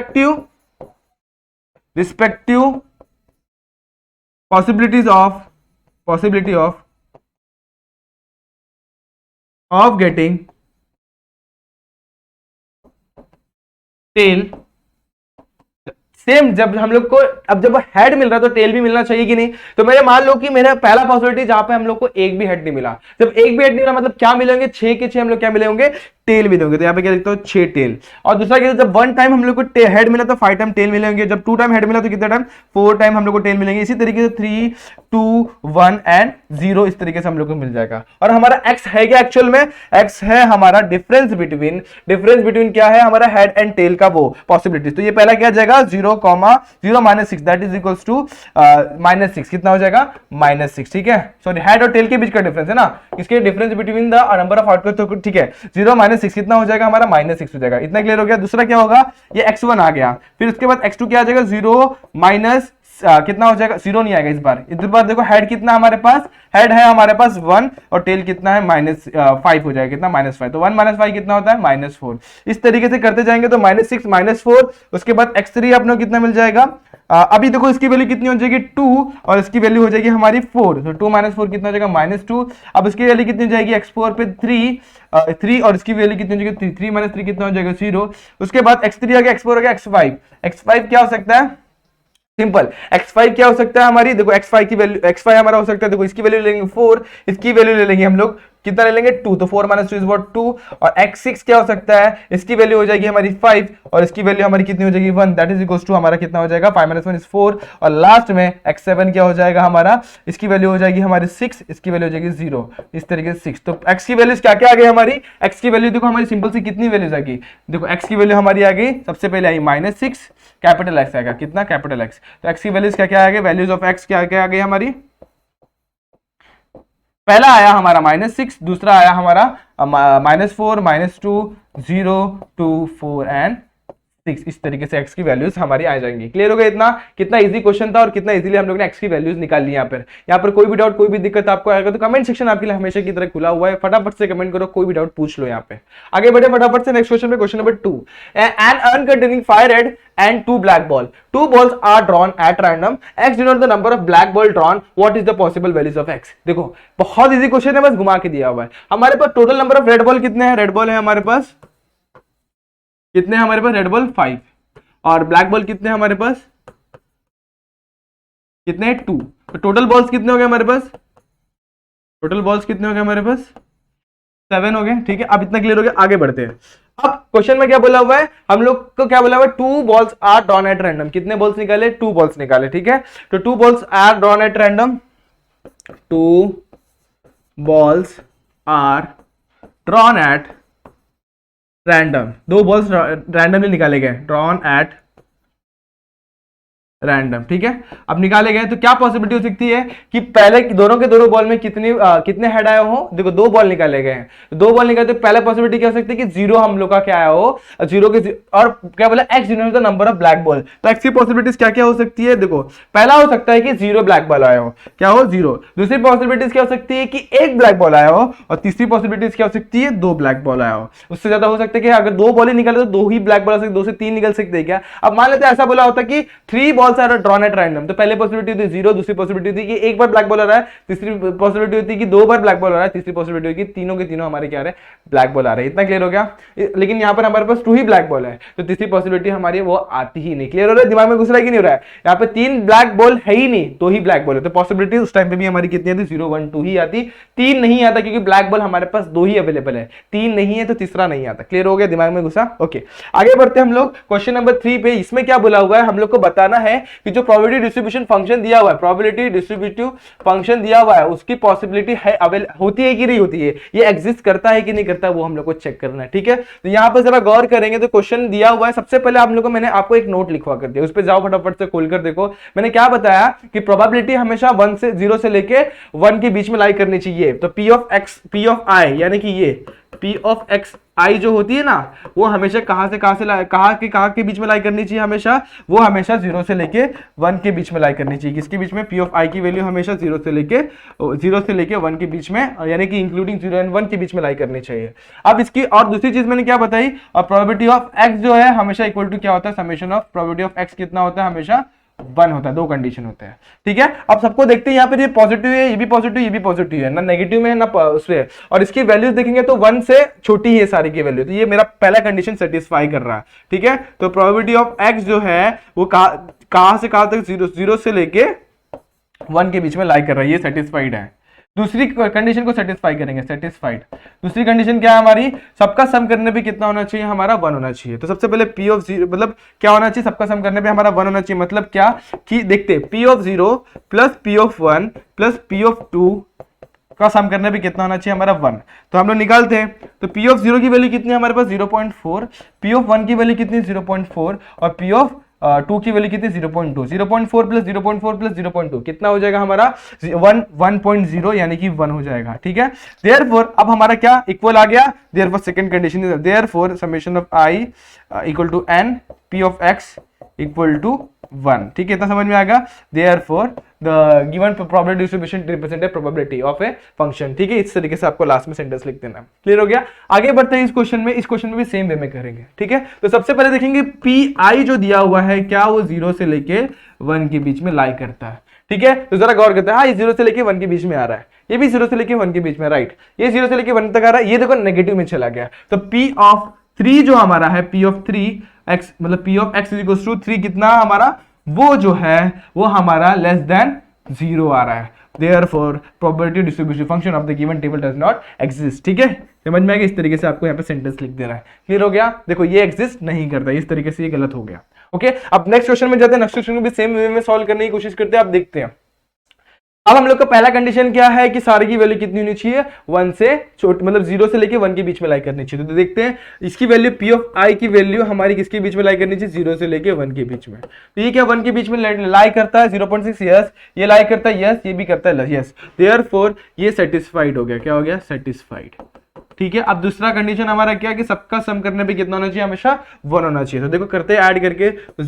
possibility of getting tail, same जब हम लोग को, अब जब हेड मिल रहा है तो टेल भी मिलना चाहिए कि नहीं। तो मेरे मान लो कि मेरा पहला पॉसिबिलिटी जहां पे हम लोग को एक भी हेड नहीं मिला, जब एक भी हेड नहीं मिला मतलब क्या मिलेंगे, 6 के 6 हम लोग क्या मिलेंगे, टेल मिलेंगे। तो यहाँ पे क्या लिखता हूँ, 6 टेल। और दूसरा क्या, जब 1 टाइम हम लोग को हेड मिला तो 5 टाइम टेल मिलेंगे, जब 2 टाइम हेड मिला तो कितना टाइम, 4 टाइम हम लोग को टेल मिलेंगे। इसी तरीके से 3 2 1 एंड 0 इस तरीके से हम लोग को मिल जाएगा। और हमारा x है क्या, एक्चुअल में x है हमारा डिफरेंस बिटवीन क्या है, हमारा हेड एंड टेल का वो पॉसिबिलिटीज। तो ये पहला क्या जाएगा, 0 -6 दैट इज इक्वल्स टू -6, कितना हो जाएगा, -6। ठीक है, सॉरी हेड और टेल के बीच का डिफरेंस है ना, इसके difference between the number of outcome, तो ठीक है 0 -6 कितना हो जाएगा, हमारा -6 हो जाएगा। इतना क्लियर हो गया। दूसरा क्या होगा, ये x1 आ गया, फिर उसके बाद x2 क्या आ जाएगा, 0 माइनस कितना हो जाएगा, 0 नहीं आएगा इस बार देखो हेड कितना हमारे पास, हेड है हमारे पास 1 और टेल कितना है, -5 हो जाएगा, कितना, -5। तो 1 - 5 कितना होता है, -4। इस तरीके से करते जाएंगे तो -6 -4, उसके बाद x3 अपने कितना मिल जाएगा, अभी देखो इसकी वैल्यू कितनी हो जाएगी 2 और इसकी वैल्यू हो जाएगी हमारी 4, तो 2 - 4 कितना हो जाएगा -2। अब इसकी वैल्यू कितनी हो जाएगी x4 पे 3 और इसकी वैल्यू कितनी हो जाएगी 3 - 3 कितना हो जाएगा 0। उसके बाद x3 आ गया, x4 आ गया, x5 क्या हो सकता है, सिंपल x5 क्या हो सकता है हमारी, देखो x5 की वैल्यू, x5 हमारा हो सकता है, देखो इसकी वैल्यू लेंगे 4, इसकी वैल्यू ले लेंगे हम लोग कितना ले लेंगे 2, तो 4 - 2 इज 2। और x6 क्या हो सकता है, इसकी वैल्यू हो जाएगी हमारी 5 और इसकी वैल्यू हमारी कितनी हो जाएगी 1, दैट इज इक्वल्स टू हमारा कितना हो जाएगा 5 - 1 इज 4। और लास्ट में x7 क्या हो जाएगा हमारा, इसकी वैल्यू हो जाएगी हमारी 6, इसकी वैल्यू हो जाएगी 0, इस तरीके से 6। तो x की वैल्यूज क्या क्या आ गई हमारी, x की वैल्यू देखो हमारी सिंपल सी कितनी वैल्यूज आ गई, देखो x की वैल्यू हमारी आ गई, सबसे पहले आई -6, कैपिटल x आएगा कितना, कैपिटल X। तो x की वैल्यूज क्या क्या आ गई, वैल्यूज ऑफ x क्या क्या आ गई हमारी, पहला आया हमारा -6, दूसरा आया हमारा -4, -2, 0, 2, 4 एंड 6, इस तरीके से x की वैल्यूज हमारी आ जाएंगी। क्लियर हो गया इतना, कितना इजी क्वेश्चन था और कितना इजीली हम लोग ने x की वैल्यूज निकाल ली। यहाँ पर कोई भी डाउट कोई भी दिक्कत आपको आएगा तो कमेंट सेक्शन आपके लिए हमेशा की तरह खुला हुआ है, फटाफट से कमेंट करो, कोई भी डाउट पूछ लो। यहाँ पे आगे बढ़े फटाफट से नेक्स्ट क्वेश्चन पे, question number 2, an urn containing 5 red and 2 black ball. 2 balls are drawn at random. X denote the number of black ball drawn. What is the possible values of X? देखो बहुत इजी क्वेश्चन है, बस घुमा के दिया हुआ है। हमारे पास total number of red ball कितने हैं, रेड बॉल है हमारे पास कितने हैं, हमारे पास रेड बॉल 5 और ब्लैक बॉल कितने हैं हमारे पास, कितने हैं 2। तो टोटल बॉल्स कितने हो गए हमारे पास, टोटल बॉल्स कितने हो गए हमारे पास 7 हो गए। ठीक है, अब इतना क्लियर हो गया, आगे बढ़ते हैं। अब क्वेश्चन में क्या बोला हुआ है, हम लोग को क्या बोला हुआ है, 2 balls are drawn at random। कितने बॉल्स निकाले, 2 balls निकाले। ठीक है, तो 2 balls are drawn at random, 2 balls are drawn at random, 2 balls randomly निकाले गए, drawn at रैंडम। ठीक है, अब निकाले गए तो क्या पॉसिबिलिटी हो सकती है कि पहले दोनों के दोनों बॉल में कितने हेड आए हो, देखो 2 बॉल निकाले गए हैं, 2 बॉल निकाले तो पहला पॉसिबिलिटी क्या हो सकती है कि 0 हम लोग का क्या आया हो, 0 के और क्या बोला x denote the number of black ball. तो x की पॉसिबिलिटीज क्या क्या हो सकती है, देखो पहला हो सकता है कि 0 ब्लैक बॉल आया हो, क्या हो 0। दूसरी पॉसिबिलिटीज क्या हो सकती है कि 1 ब्लैक बॉल आया हो, और तीसरी पॉसिबिलिटीज क्या हो सकती है 2 ब्लैक बॉल आया हो। उससे ज्यादा हो सकता है कि अगर 2 बॉल ही निकाले तो 2 ही ब्लैक बॉल आ सकते, 2 से 3 निकल सकते हैं क्या। अब मान लेते हैं ऐसा बोला होता कि 3 balls are drawn at random, तो पहले पॉसिबिलिटी होती है 0, दूसरी पॉसिबिलिटी होती है कि 1 बार ब्लैक बॉल आ रहा है, तीसरी पॉसिबिलिटी होती है कि 2 बार ब्लैक बॉल आ रहा है, तीसरी पॉसिबिलिटी होती है कि तीनों के तीनों हमारे क्या आ रहे हैं, ब्लैक बॉल आ रहे हैं। इतना क्लियर हो गया। लेकिन यहाँ पर हमारे पास 2 ही ब्लैक बॉल है, तो तीसरी पॉसिबिलिटी हमारी वो आती ही नहीं। क्लियर हो रहा है, दिमाग में घुस रहा है कि नहीं हो रहा है, यहाँ पे 3 ब्लैक बॉल है ही नहीं, 2 ही ब्लैक बॉल है, तो पॉसिबिलिटी उस टाइम पे भी हमारी कितनी आती, 0, 1, 2 ही आती, 3 नहीं आता, क्योंकि ब्लैक बॉल हमारे पास 2 ही अवेलेबल है, 3 नहीं है तो तीसरा नहीं आता। क्लियर हो गया, दिमाग में घुसा। ओके, आगे बढ़ते हैं हम लोग क्वेश्चन नंबर 3 पे। इसमें क्या बोला हुआ है, हम लोग को बताना है कि जो प्रोबेबिलिटी डिस्ट्रीब्यूशन फंक्शन दिया हुआ है, प्रोबेबिलिटी डिस्ट्रीब्यूटिव फंक्शन दिया हुआ है, उसकी पॉसिबिलिटी है होती है कि नहीं होती है, ये एग्जिस्ट करता है कि नहीं करता, वो हम लोग को चेक करना है। ठीक है, तो यहाँ पर जरा गौर करेंगे तो क्वेश्चन दिया हुआ है, सबसे पहले आप लोगों को मैंने आपको एक नोट लिखवा कर दिया, उस पर जाओ फटाफट से खोलकर देखो। मैंने क्या बताया कि प्रोबेबिलिटी हमेशा 0 से लेके 1 के बीच में लाई करनी चाहिए। तो P of I यानी कि ये P of X I जो होती है ना, वो हमेशा कहां के बीच में लाई करनी चाहिए, हमेशा वो हमेशा 0 से लेके 1 के बीच में लाई करनी चाहिए। किसके बीच में, P of I की वैल्यू हमेशा 0 से लेके 1 के बीच में, यानी कि इंक्लूडिंग 0 एंड 1 के बीच में लाई करनी चाहिए। अब इसकी और दूसरी चीज मैंने क्या बताई, और प्रोबेबिलिटी ऑफ x जो है हमेशा इक्वल टू क्या होता है, summation of probability of x कितना होता है, हमेशा 1 होता है। 2 कंडीशन होते हैं। ठीक है, अब सबको देखते हैं, यहाँ पे ये पॉजिटिव है, ये भी पॉजिटिव, ये भी पॉजिटिव है, ना नेगेटिव में है ना उसमें, और इसकी वैल्यूज देखेंगे तो 1 से छोटी है सारी की वैल्यू, तो ये मेरा पहला कंडीशन सेटिस्फाई कर रहा है। ठीक है, तो प्रोबेबिलिटी ऑफ x जो है वो कहां से कहां तक, 0 से लेके 1 के बीच में लाई कर रहा है, ये सेटिस्फाइड है। दूसरी कंडीशन को सेटिस्फाई करेंगे, सेटिस्फाइड। दूसरी कंडीशन क्या है हमारी, सबका सम करने पे कितना होना चाहिए, हमारा 1 होना चाहिए। तो सबसे पहले P of 0 मतलब क्या होना चाहिए, सबका सम करने पे हमारा 1 होना चाहिए। मतलब क्या कि देखते P of 0 plus P of 1 plus P of 2 का सम करने पे कितना होना चाहिए, हमारा 1। तो हम लोग निकालते हैं, तो P of 0 की वैल्यू कितनी है हमारे पास, 0.4, P of 1 की वैल्यू कितनी, 0.4, और P of 2 की वैल्यू कितनी, 0.2, 0.4 प्लस 0.4 प्लस 0.2 कितना हो जाएगा हमारा 1.0, यानी कि 1 हो जाएगा। ठीक है, देयरफॉर अब हमारा क्या इक्वल आ गया, therefore second condition, therefore summation of I equal to n P of x equal to 1। ठीक है, इतना समझ में आएगा। Therefore the given probability distribution represent a probability of a function. ठीक है, इस तरीके से आपको लास्ट में सेंटेंस लिख देना। क्लियर हो गया? आगे बढ़ते हैं इस क्वेश्चन में। इस क्वेश्चन में भी सेम वे में करेंगे। ठीक है, तो सबसे पहले देखेंगे पी आई जो दिया हुआ है, क्या वो 0 से लेके 1 के बीच में लाई करता है? ठीक है, तो जरा गौर करते हैं। हाँ, ये 0 से लेके 1 के बीच में आ रहा है, ये भी 0 से लेके 1 के बीच में, राइट। ये 0 से लेके 1 तक आ रहा है, ये देखो नेगेटिव में चला गया। तो P ऑफ 3 जो हमारा है, P ऑफ 3 x मतलब P of x equals to 3 कितना हमारा, वो जो है वो हमारा लेस देन 0 आ रहा है। Therefore probability distribution function of the given table does not exist। ठीक है, समझ में आएगा? इस तरीके से आपको यहाँ पे सेंटेंस लिख देना है। क्लियर हो गया? देखो ये एग्जिस्ट नहीं करता, इस तरीके से ये गलत हो गया। ओके, अब नेक्स्ट क्वेश्चन में जाते हैं। नेक्स्ट क्वेश्चन को भी सेम वे में सॉल्व करने की कोशिश करते हैं। आप देखते हैं, अब हम लोग का पहला कंडीशन क्या है कि सारे की वैल्यू कितनी होनी चाहिए, 1 से छोटी, मतलब 0 से लेके 1 के बीच में लाई करनी चाहिए। तो देखते हैं इसकी वैल्यू P ऑफ I की वैल्यू हमारी किसके बीच में लाई करनी चाहिए, 0 से लेके 1 के बीच में। तो ये क्या 1 के बीच में लाई करता है 0.6, यस। ये लाई करता है, यस। ये भी करता है, यस। देयरफॉर ये सेटिस्फाइड हो गया। क्या हो गया? सेटिस्फाइड। ठीक है, अब दूसरा कंडीशन हमारा क्या है कि सबका सम करने पे कितना होना चाहिए, हमेशा 1 होना चाहिए। तो देखो करते हैं ऐड करके, तो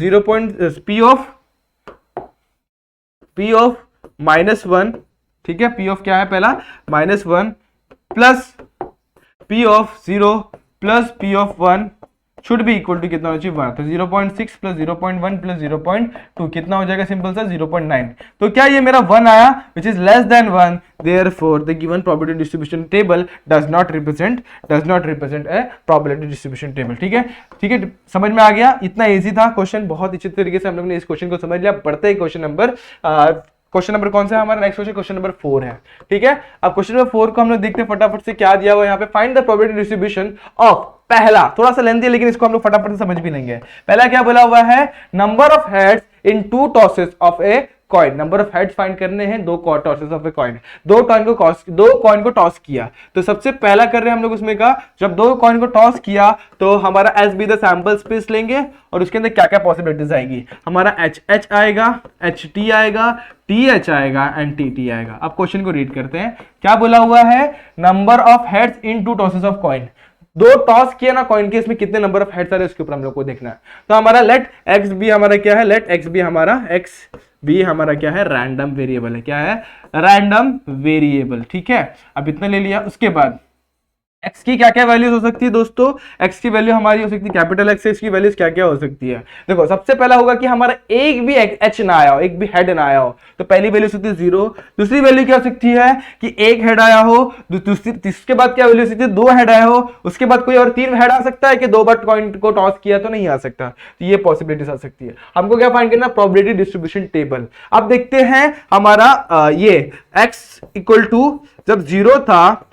P ऑफ -1, ठीक है, P ऑफ क्या है पहला, -1 plus P of 0 plus P of 1 should be equal to कितना होना चाहिए, 1। तो 0.6 प्लस 0.1 प्लस 0.2 कितना हो जाएगा, सिंपल सा 0.9। तो क्या ये मेरा 1 आया, which is less than 1। Therefore the given probability distribution table does not represent a probability distribution table. ठीक है, ठीक है, समझ में आ गया? इतना इजी था क्वेश्चन, बहुत अच्छे तरीके से हम लोग ने इस क्वेश्चन को समझ लिया। बढ़ते हैं क्वेश्चन नंबर कौन सा है हमारा, नेक्स्ट क्वेश्चन नंबर 4 है। ठीक है, अब क्वेश्चन नंबर 4 को हम लोग देखते हैं फटाफट से। क्या दिया हुआ है यहाँ पे, find the probability distribution of, पहला थोड़ा सा लेंथी है लेकिन इसको हम लोग फटाफट से समझ भी लेंगे। पहला क्या बोला हुआ है, number of heads in 2 tosses of a coin. Number of heads find करने हैं 2 tosses of a coin. 2 coin को टॉस किया। तो सबसे पहला कर रहे हैं हम लोग उसमें का, जब 2 कॉइन को टॉस किया तो हमारा S B the sample space लेंगे और उसके अंदर क्या क्या पॉसिबिलिटीज आएगी, हमारा एच आएगा, एच टी आएगा, टी एच आएगा एंड टी टी आएगा। अब क्वेश्चन को रीड करते हैं। क्या बोला हुआ है, number of heads in 2 tosses of coin. 2 toss किया ना कॉइन के, इसमें कितने नंबर ऑफ हेड्स आ रहे हैं उसके ऊपर हम लोग को देखना है। तो हमारा लेट एक्स बी हमारा क्या है, लेट एक्स बी हमारा क्या है, रैंडम वेरिएबल है। क्या है, रैंडम वेरिएबल। ठीक है, अब इतना ले लिया। उसके बाद x की क्या क्या वैल्यूज हो सकती है दोस्तों, x की वैल्यू हमारी हो सकती है कैपिटल X से, इसकी वैल्यूज क्या क्या हो सकती है। देखो सबसे पहला होगा कि हमारा एक भी h ना आया हो, एक भी हेड ना आया हो, तो पहली वैल्यू हो सकती है 0। दूसरी वैल्यू क्या हो सकती है कि एक हेड आया हो। इसके बाद क्या वैल्यू हो सकती है, 2 हेड आया हो। उसके बाद कोई और 3 हेड आ सकता है कि 2 बार कॉइन को टॉस किया तो नहीं आ सकता। तो ये पॉसिबिलिटीज आ सकती है। हमको क्या फाइंड करना, प्रोबेबिलिटी डिस्ट्रीब्यूशन टेबल। अब देखते हैं हमारा ये x इक्वल टू जब 0 था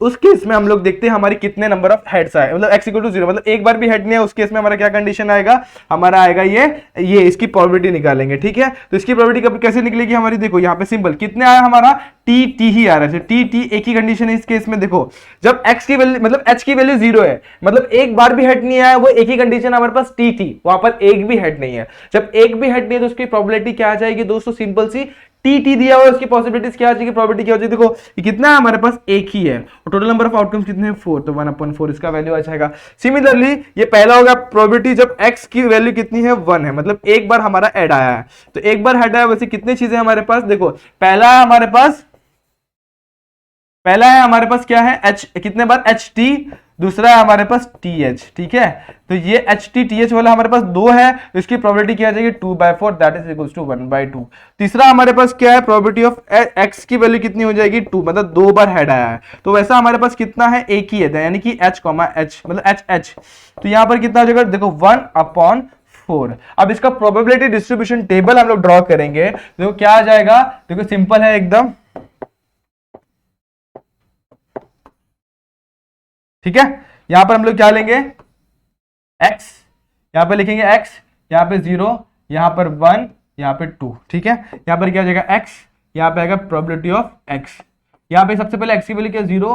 उस केस में हम लोग देखते हैं हमारी कितने नंबर ऑफ हेड्स आए, मतलब x इक्वल टू 0, मतलब एक बार भी हेड नहीं है, उस केस में हमारा क्या कंडीशन आएगा, हमारा आएगा ये इसकी प्रोबेबिलिटी निकालेंगे। ठीक है, तो इसकी प्रोबेबिलिटी कब कैसे निकलेगी हमारी, देखो यहाँ पे सिंपल कितने आया हमारा, टी ही आ रहा है। टी एक ही कंडीशन है इस केस में। देखो जब x की वैल्यू मतलब h की वैल्यू 0 है, मतलब एक बार भी हेड नहीं आया, वो एक ही कंडीशन हमारे पास टी, वहां पर एक भी हेड नहीं है। जब एक भी हेड नहीं है तो उसकी प्रोबेबिलिटी क्या आ जाएगी दोस्तों, सिंपल सी टी दिया हुआ है, उसकी पॉसिबिलिटीज क्या आ जाएगी, प्रोबेबिलिटी क्या हो जाएगी। देखो ये कितना है हमारे पास, एक ही है, और टोटल नंबर ऑफ आउटकम्स कितने हैं, 4, तो 1/4 इसका वैल्यू आ जाएगा। सिमिलरली ये पहला होगा प्रोबेबिलिटी जब x की वैल्यू कितनी है, 1 है, मतलब एक बार हमारा ऐड आया है। तो एक बार हेड आया, वैसे कितनी चीजें हमारे पास, देखो पहला है हमारे पास क्या है, h, कितने बार एच टी, दूसरा है हमारे पास टी एच। ठीक है, तो ये एच टी एच वाला हमारे पास 2 है, तो इसकी प्रोबेबिलिटी क्या आ जाएगी, 2/4, दैट इज इक्वल्स टू 1/2। तीसरा हमारे पास क्या है, प्रोबेबिलिटी ऑफ x की वैल्यू कितनी हो जाएगी, 2, मतलब 2 बार हेड आया है। तो वैसा हमारे पास कितना है, एक ही है, यानी कि h, मतलब h। तो यहां पर कितना हो जाएगा, देखो 1/4। अब इसका प्रोबेबिलिटी डिस्ट्रीब्यूशन टेबल हम लोग ड्रॉ करेंगे। देखो क्या आ जाएगा, देखो सिंपल है एकदम। ठीक है, यहां पर हम लोग क्या लेंगे, x, यहां पर लिखेंगे x, यहां पे 0, यहां पर 1, यहां पे 2। ठीक है, यहां पर क्या हो जाएगा x, यहां पे आएगा प्रोबेबिलिटी ऑफ x। यहां पे सबसे पहले x की वैल्यू क्या, 0,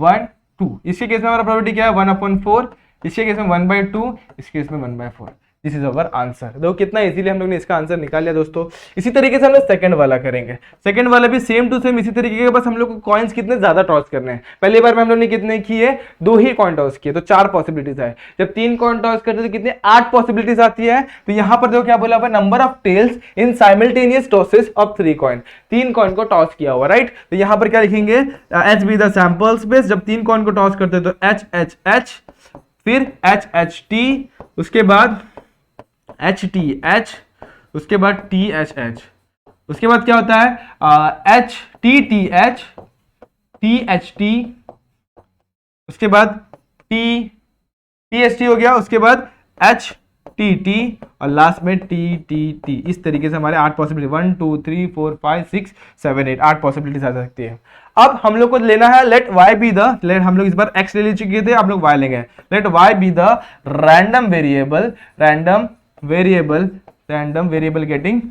1, 2। इसके केस में हमारा प्रोबेबिलिटी क्या है, 1/4। इसके केस में 1/2, इस केस में 1/4। This is our answer. देखो कितना इजीली हम लोग ने इसका आंसर निकाल लिया दोस्तों। इसी तरीके से हम लोग सेकंड वाला करेंगे। सेकंड वाला भी सेम टू सेम इसी तरीके के, बस हम लोग को कॉइन्स कितने ज्यादा टॉस करने हैं। पहली बार में हम लोग ने कितने किए, 2 ही कॉइन टॉस किए, तो 4 पॉसिबिलिटीज है। जब 3 कॉइन टॉस करते तो कितने, 8 पॉसिबिलिटीज आती है। तो यहां पर देखो क्या बोला हुआ, number of tails in simultaneous tosses of 3 coin, 3 coin को टॉस किया हुआ, राइट। तो यहां पर क्या लिखेंगे, H be the sample space. जब 3 कॉइन को टॉस करते तो एच एच एच, फिर एच एच टी, उसके बाद एच टी एच, उसके बाद टी एच एच, उसके बाद क्या होता है H T T H, T H T, उसके बाद टी टी एच टी हो गया, उसके बाद एच टी टी और लास्ट में टी टी टी। इस तरीके से हमारे 8 पॉसिबिलिटी, 1 2 3 4 5 6 7 8 8 पॉसिबिलिटीज आ सकती है। अब हम लोग को लेना है let y be the, let हम लोग इस बार x ले चुके थे, हम लोग y लेंगे। Let y be the random variable, random variable getting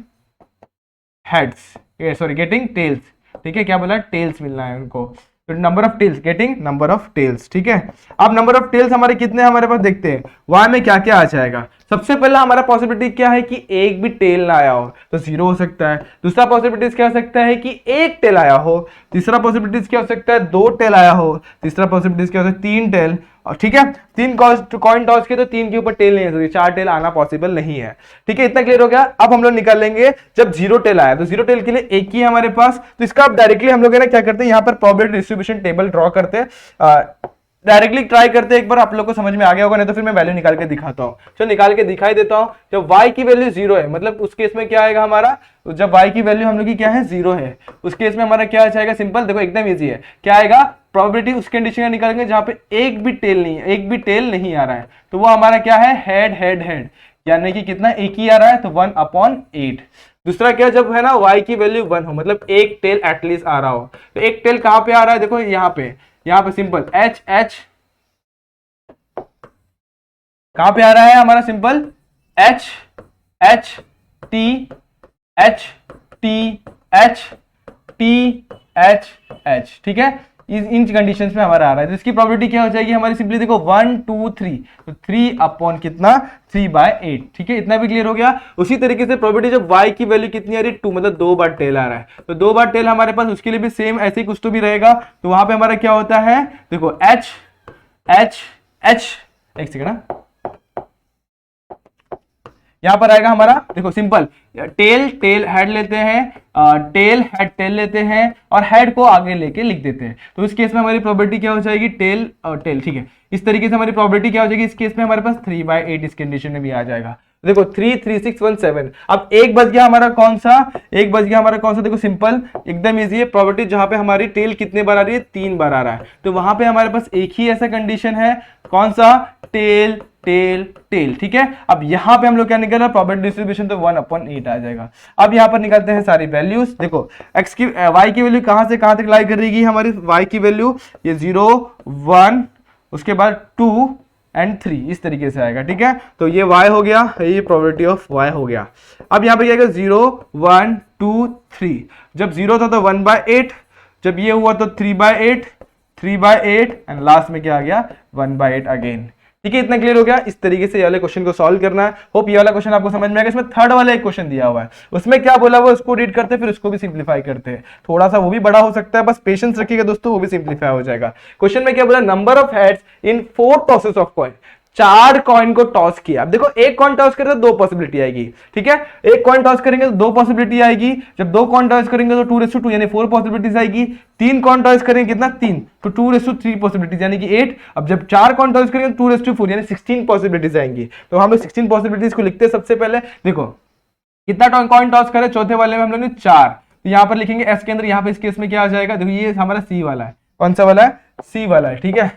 heads, sorry getting tails, ठीक है। क्या बोला, टेल्स मिलना है उनको, तो number of tails, getting number of tails, ठीक है। अब नंबर ऑफ टेल्स हमारे कितने हमारे पास देखते हैं, y में क्या क्या आ जाएगा। सबसे पहला हमारा पॉसिबिलिटी क्या है कि एक भी टेल ना आया हो, तो 0 हो सकता है। दूसरा पॉसिबिलिटीज क्या हो सकता है कि एक टेल आया हो। तीसरा पॉसिबिलिटीज क्या हो सकता है, 2 टेल आया हो। तीसरा पॉसिबिलिटीज क्या हो सकता है, 3 टेल, और ठीक है। 3 कॉइन टॉस के तो 3 के ऊपर टेल नहीं है, 4 टेल आना पॉसिबल नहीं है, ठीक है। इतना क्लियर हो गया। अब हम लोग निकाल लेंगे जब 0 टेल आया, तो 0 टेल के लिए एक ही है हमारे पास, तो इसका अब डायरेक्टली हम लोग है ना क्या करते हैं, यहाँ पर प्रोबेबिलिटी डिस्ट्रीब्यूशन टेबल ड्रॉ करते हैं, डायरेक्टली ट्राई करते हैं। एक बार आप लोग को समझ में आ गया होगा, नहीं तो फिर मैं वैल्यू निकाल के दिखाता हूं। चलो निकाल के दिखाई देता हूं। जब y की वैल्यू 0 है, मतलब उस केस में क्या आएगा हमारा, जब y की वैल्यू हम लोग की क्या है 0 है, उस केस में हमारा क्या आ जाएगा, सिंपल देखो एकदम इजी है। क्या आएगा, प्रोबेबिलिटी उस कंडीशन का निकालेंगे जहां पे एक भी टेल नहीं है, एक भी टेल नहीं आ रहा है, तो वो हमारा क्या है, हेड हेड हेड, यानी कि कितना, एक ही आ रहा है, तो 1/8। दूसरा क्या, जब है ना y की वैल्यू 1 हो, मतलब एक टेल एटलीस्ट आ रहा हो, तो एक टेल कहां पे आ रहा है, देखो यहाँ पे सिंपल एच एच, कहां पे आ रहा है हमारा, simple H H T H T H T H H, ठीक है। इन कंडीशंस में हमारा आ रहा है, तो इसकी प्रोबेबिलिटी क्या हो जाएगी हमारी, सिंपली देखो 1 2 3, तो 3/कितना, 3/8, ठीक है। इतना भी क्लियर हो गया। उसी तरीके से प्रोबेबिलिटी जब y की वैल्यू कितनी आ रही है, 2, मतलब 2 बार टेल आ रहा है, तो 2 बार टेल हमारे पास, उसके लिए भी सेम ऐसे ही कुछ तो भी रहेगा। तो वहां पे हमारा क्या होता है, देखो एच एच एच, एक सेकेंड, यहां पर आएगा हमारा, देखो सिंपल टेल टेल हेड लेते हैं, टेल हेड टेल लेते हैं और हेड को आगे लेके लिख देते हैं। तो इस केस में हमारी प्रोबेबिलिटी क्या हो जाएगी, टेल और टेल, ठीक है। इस तरीके से हमारी प्रोबेबिलिटी क्या हो जाएगी, इस केस में हमारे पास 3/8 इस कंडीशन में भी आ जाएगा। देखो 3 3 6 1 7। अब एक बच गया हमारा कौन सा, देखो सिंपल एकदम इजी है। प्रोबेबिलिटी जहां पे हमारी टेल कितने बार आ रही है, 3 बार आ रहा है, तो वहां पे हमारे पास एक ही ऐसा कंडीशन है, कौन सा, टेल टेल टेल, ठीक है। अब यहां पे हम लोग क्या निकल रहा है, प्रोबेबिलिटी डिस्ट्रीब्यूशन, तो 1/8 आ जाएगा। अब यहां पर निकालते हैं सारी वैल्यूज। देखो x की y की वैल्यू कहां से कहां तक लाई कर रहेगी हमारी, y की वैल्यू ये 0 1, उसके बाद 2 और 3 इस तरीके से आएगा, ठीक है। तो ये y हो गया, ये प्रोबेबिलिटी ऑफ y हो गया। अब यहाँ पे क्या आएगा, 0 1 2 3, जब 0 था तो 1/8, जब ये हुआ तो 3/8 एंड लास्ट में क्या आ गया, 1/8 अगेन, ठीक है। इतना क्लियर हो गया। इस तरीके से ये वाले क्वेश्चन को सॉल्व करना है। होप ये वाला क्वेश्चन आपको समझ में आएगा। इसमें थर्ड वाला एक क्वेश्चन दिया हुआ है, उसमें क्या बोला हुआ उसको रीड करते हैं, फिर उसको भी सिंप्लीफाई करते हैं। थोड़ा सा वो भी बड़ा हो सकता है, बस पेशेंस रखिएगा दोस्तों, वो भी सिंप्लीफाई हो जाएगा। क्वेश्चन में क्या बोला, number of heads in 4 tosses of coin, 4 coin को टॉस किया। अब देखो एक कॉइन टॉस करें तो 2 पॉसिबिलिटी आएगी, ठीक है। एक कॉइन टॉस करेंगे तो 2 पॉसिबिलिटी आएगी। जब 2 कॉइन टॉस करेंगे तो 2/2 यानी 4 पॉसिबिलिटीज आएगी। 3 कॉइन टॉस करेंगे कितना, 3, तो 2/3 पॉसिबिलिटीज यानी कि 8। अब जब 4 कॉइन टॉस करेंगे तो 2/4 यानी 16 पॉसिबिलिटीज आएंगी। तो हम लोग 16 पॉसिबिलिटीज को लिखते हैं। सबसे पहले देखो कितना कॉइन टॉस करे, चौथे वाले में हम लोग ने 4, तो यहां पर लिखेंगे एस के अंदर, यहां पर इस केस में क्या आ जाएगा, देखो ये हमारा सी वाला है, कौन सा वाला है, सी वाला है, ठीक है।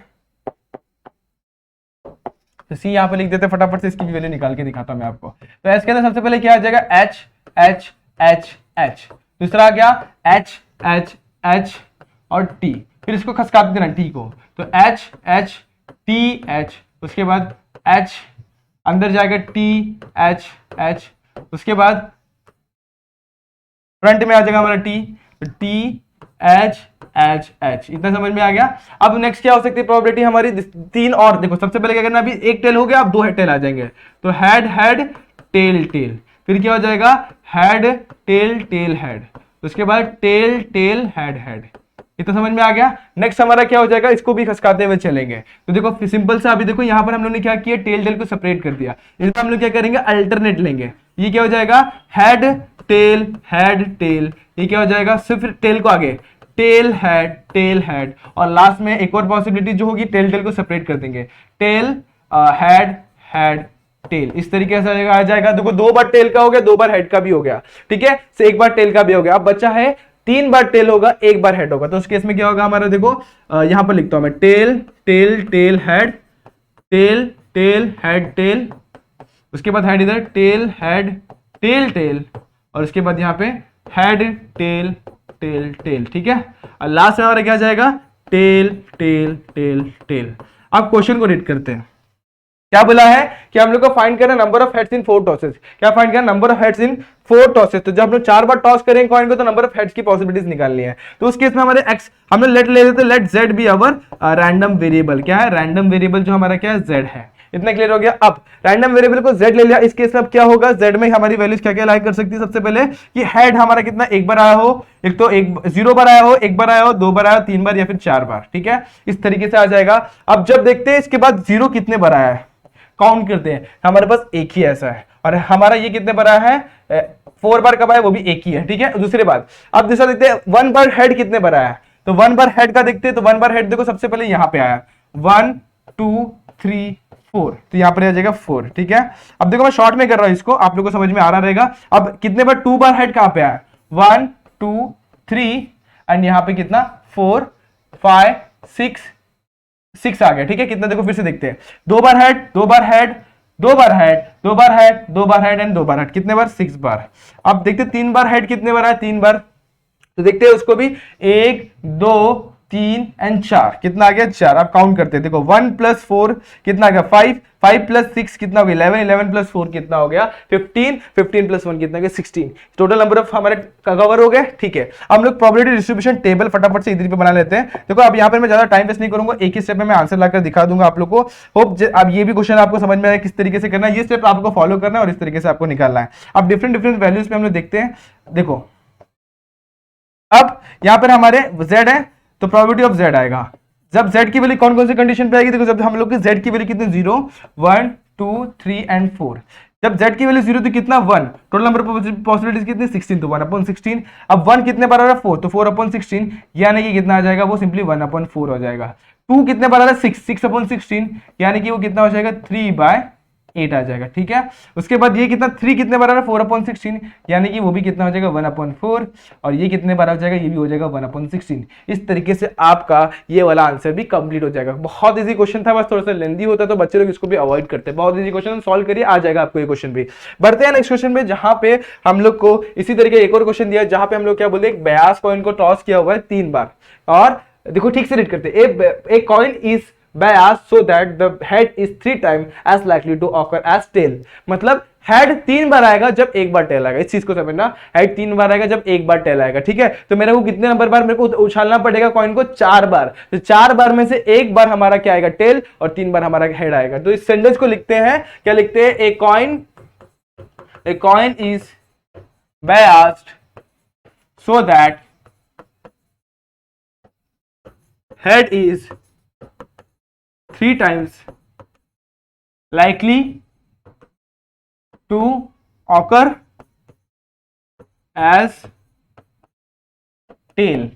तो सी यहां पे लिख देते हैं, फटाफट से इसकी वैल्यू निकाल के दिखाता हूं मैं आपको। तो एस के अंदर सबसे पहले क्या आ जाएगा, एच एच एच एच, दूसरा आ गया एच एच एच और टी, फिर इसको खसका देना टी को, तो एच एच टी एच, उसके बाद एच अंदर जाएगा टी एच एच, उसके बाद फ्रंट में आ जाएगा हमारा टी, तो टी एच एच एच। इतना समझ में आ गया। अब नेक्स्ट क्या हो सकती है प्रोबेबिलिटी हमारी, तीन और देखो, सबसे पहले क्या करना, अभी एक टेल हो गया, अब दो टेल आ जाएंगे, तो हेड हेड टेल टेल, फिर क्या हो जाएगा हेड टेल टेल हेड, उसके बाद टेल टेल हेड हेड। इतना समझ में आ गया। नेक्स्ट हमारा क्या हो जाएगा, इसको भी खसकाते हुए चलेंगे। तो देखो सिंपल सा, अभी देखो यहाँ पर हम लोग ने क्या किया, टेल टेल को सेपरेट कर दिया, इसमें हम लोग क्या करेंगे अल्टरनेट लेंगे। ये क्या हो जाएगा हेड टेल, ये क्या हो जाएगा सिर्फ टेल को आगे टेल हेड, और लास्ट में एक और पॉसिबिलिटी जो होगी टेल टेल को सेपरेट कर देंगे, टेल हेड टेल। इस तरीके से आ जाएगा। देखो दो बार टेल का हो गया, दो बार हेड का भी हो गया, ठीक है, से एक बार टेल का भी हो गया। अब बचा है तीन बार टेल होगा, एक बार हेड होगा। तो उस केस में क्या होगा हमारा, देखो यहां पर लिखता हूं मैं, tail tail tail head, tail tail head tail, उसके बाद हेड इधर टेल हेड टेल, और उसके बाद यहाँ पे हेड टेल टेल टेल, ठीक है। और लास्ट में हमारा क्या जाएगा टेल टेल टेल टेल। अब क्वेश्चन को रीड करते हैं। क्या बोला है कि हम लोग को फाइंड करना number of heads in 4 tosses. क्या फाइंड करना number of heads in 4 tosses. तो जब हम लोग 4 बार टॉस करेंगे कॉइन को, तो नंबर ऑफ हेड्स की पॉसिबिलिटीज निकालनी है। तो उस केस में हमारे एक्स हम लोग लेट ले लेते, let Z be our random variable. क्या है रैंडम वेरिएबल जो हमारा क्या है जेड है। इतना क्लियर हो गया। अब रैंडम वेरिएबल को z ले लिया, इस केस में अब क्या होगा, z में हमारी वैल्यूज क्या क्या लाई कर सकती है। सबसे पहले कि हेड हमारा कितना एक बार आया हो, एक तो एक 0 बार आया हो, एक बार आया हो, 2 बार आया हो, 3 बार या फिर 4 बार, ठीक है, इस तरीके से आ जाएगा। अब जब देखते हैं इसके बाद 0 कितने बार आया है, काउंट करते हैं, हमारे पास एक ही ऐसा है, और हमारा ये कितने बार आया है 4 बार कब आया, वो भी एक ही है, ठीक है। दूसरी बात, अब दूसरा देखते हैं 1 बार हेड कितने बार आया है। तो 1 बार हेड का देखते हैं, तो 1 बार हेड देखो सबसे पहले यहां पे आया 1 2 3 4, तो यहां पर आ जाएगा 4, ठीक है। अब देखो मैं शॉर्ट में कर रहा हूं इसको, आप लोगों को समझ में आ रहा रहेगा। अब कितने बार 2 बार हेड कहां पे आया 1 2 3, एंड यहां पे कितना 4 5 6 आ गया, ठीक है। कितना देखो फिर से देखते हैं, 2 बार हेड 2 बार हेड 2 बार हेड 2 बार हेड 2 बार हेड एंड 2 बार हेड, कितने बार 6 बार। अब देखते 3 बार हेड कितने बार आया 3 बार, तो देखते हैं उसको भी 1 2 3 एंड 4, कितना आ गया 4। अब काउंट करते हैं, देखो 1 + 4 कितना आ गया 5 5 + 6 कितना हो गया 11 11 + 4 कितना हो गया 15 15 + 1 कितना हो गया 16। टोटल नंबर ऑफ हमारे कवर हो गए, ठीक है। हम लोग प्रोबेबिलिटी डिस्ट्रीब्यूशन टेबल फटाफट से इधर पे बना लेते हैं। देखो अब यहाँ पर मैं ज्यादा टाइम वेस्ट नहीं करूंगा, एक ही स्टेप में मैं आंसर लाकर दिखा दूंगा आप लोग को। होप अब ये भी क्वेश्चन आपको समझ में आया किस तरीके से करना है। ये स्टेप आपको फॉलो करना है और इस तरीके से आपको निकालना है। अब डिफरेंट वैल्यूज पे हम लोग देखते हैं। देखो अब यहां पर हमारे z है, तो प्रोबेबिलिटी ऑफ z आएगा जब z की वैल्यू कौन कौन से कंडीशन पे आएगी। देखो जब हम लोग की z की वैल्यू कितने 0 1 2 3 एंड 4, जब z की वैल्यू 0 तो कितना 1, टोटल नंबर ऑफ पॉसिबिलिटीज कितने 16, तो 1/16। अब 1 कितने बार आ रहा है 4, तो 4/16, यानी कि कितना आ जाएगा वो सिंपली 1/4 हो जाएगा। 2 कितने बार आ रहा है 6 6/16, यानी कि वो कितना हो जाएगा 3/8 आ जाएगा, ठीक है। उसके बाद ये कितना 3 कितने बार आ रहा है 4/16, यानी कि वो भी कितना हो जाएगा 1/4, और ये कितने बार आ जाएगा ये भी हो जाएगा 1/16। इस तरीके से आपका ये वाला आंसर भी कंप्लीट हो जाएगा। बहुत इजी क्वेश्चन था, बस थोड़ा सा लेंदी होता तो बच्चे लोग इसको भी अवॉइड करते। बहुत इजी क्वेश्चन, सॉल्व करिए आ जाएगा आपको ये क्वेश्चन भी। बढ़ते हैं नेक्स्ट क्वेश्चन में, जहां पे हम लोग को इसी तरीके एक और क्वेश्चन दिया, जहां पे हम लोग क्या बोलते हैं, एक बयास कॉइन को टॉस किया हुआ है 3 बार, और देखो ठीक से रीड करते हैं, a coin is biased so that the head is 3 times as likely to occur as tail। मतलब हेड 3 बार आएगा जब एक बार टेल आएगा। इस चीज को समझना, हेड 3 बार आएगा जब एक बार टेल आएगा, ठीक है। तो मेरे को कितने नंबर बार मेरे को उछालना पड़ेगा कॉइन को 4 बार, तो 4 बार में से एक बार हमारा क्या आएगा टेल, और 3 बार हमारा हेड आएगा। तो इस सेंटेंस को लिखते हैं, क्या लिखते हैं, a coin is biased so that head is 3 times likely to occur as tail।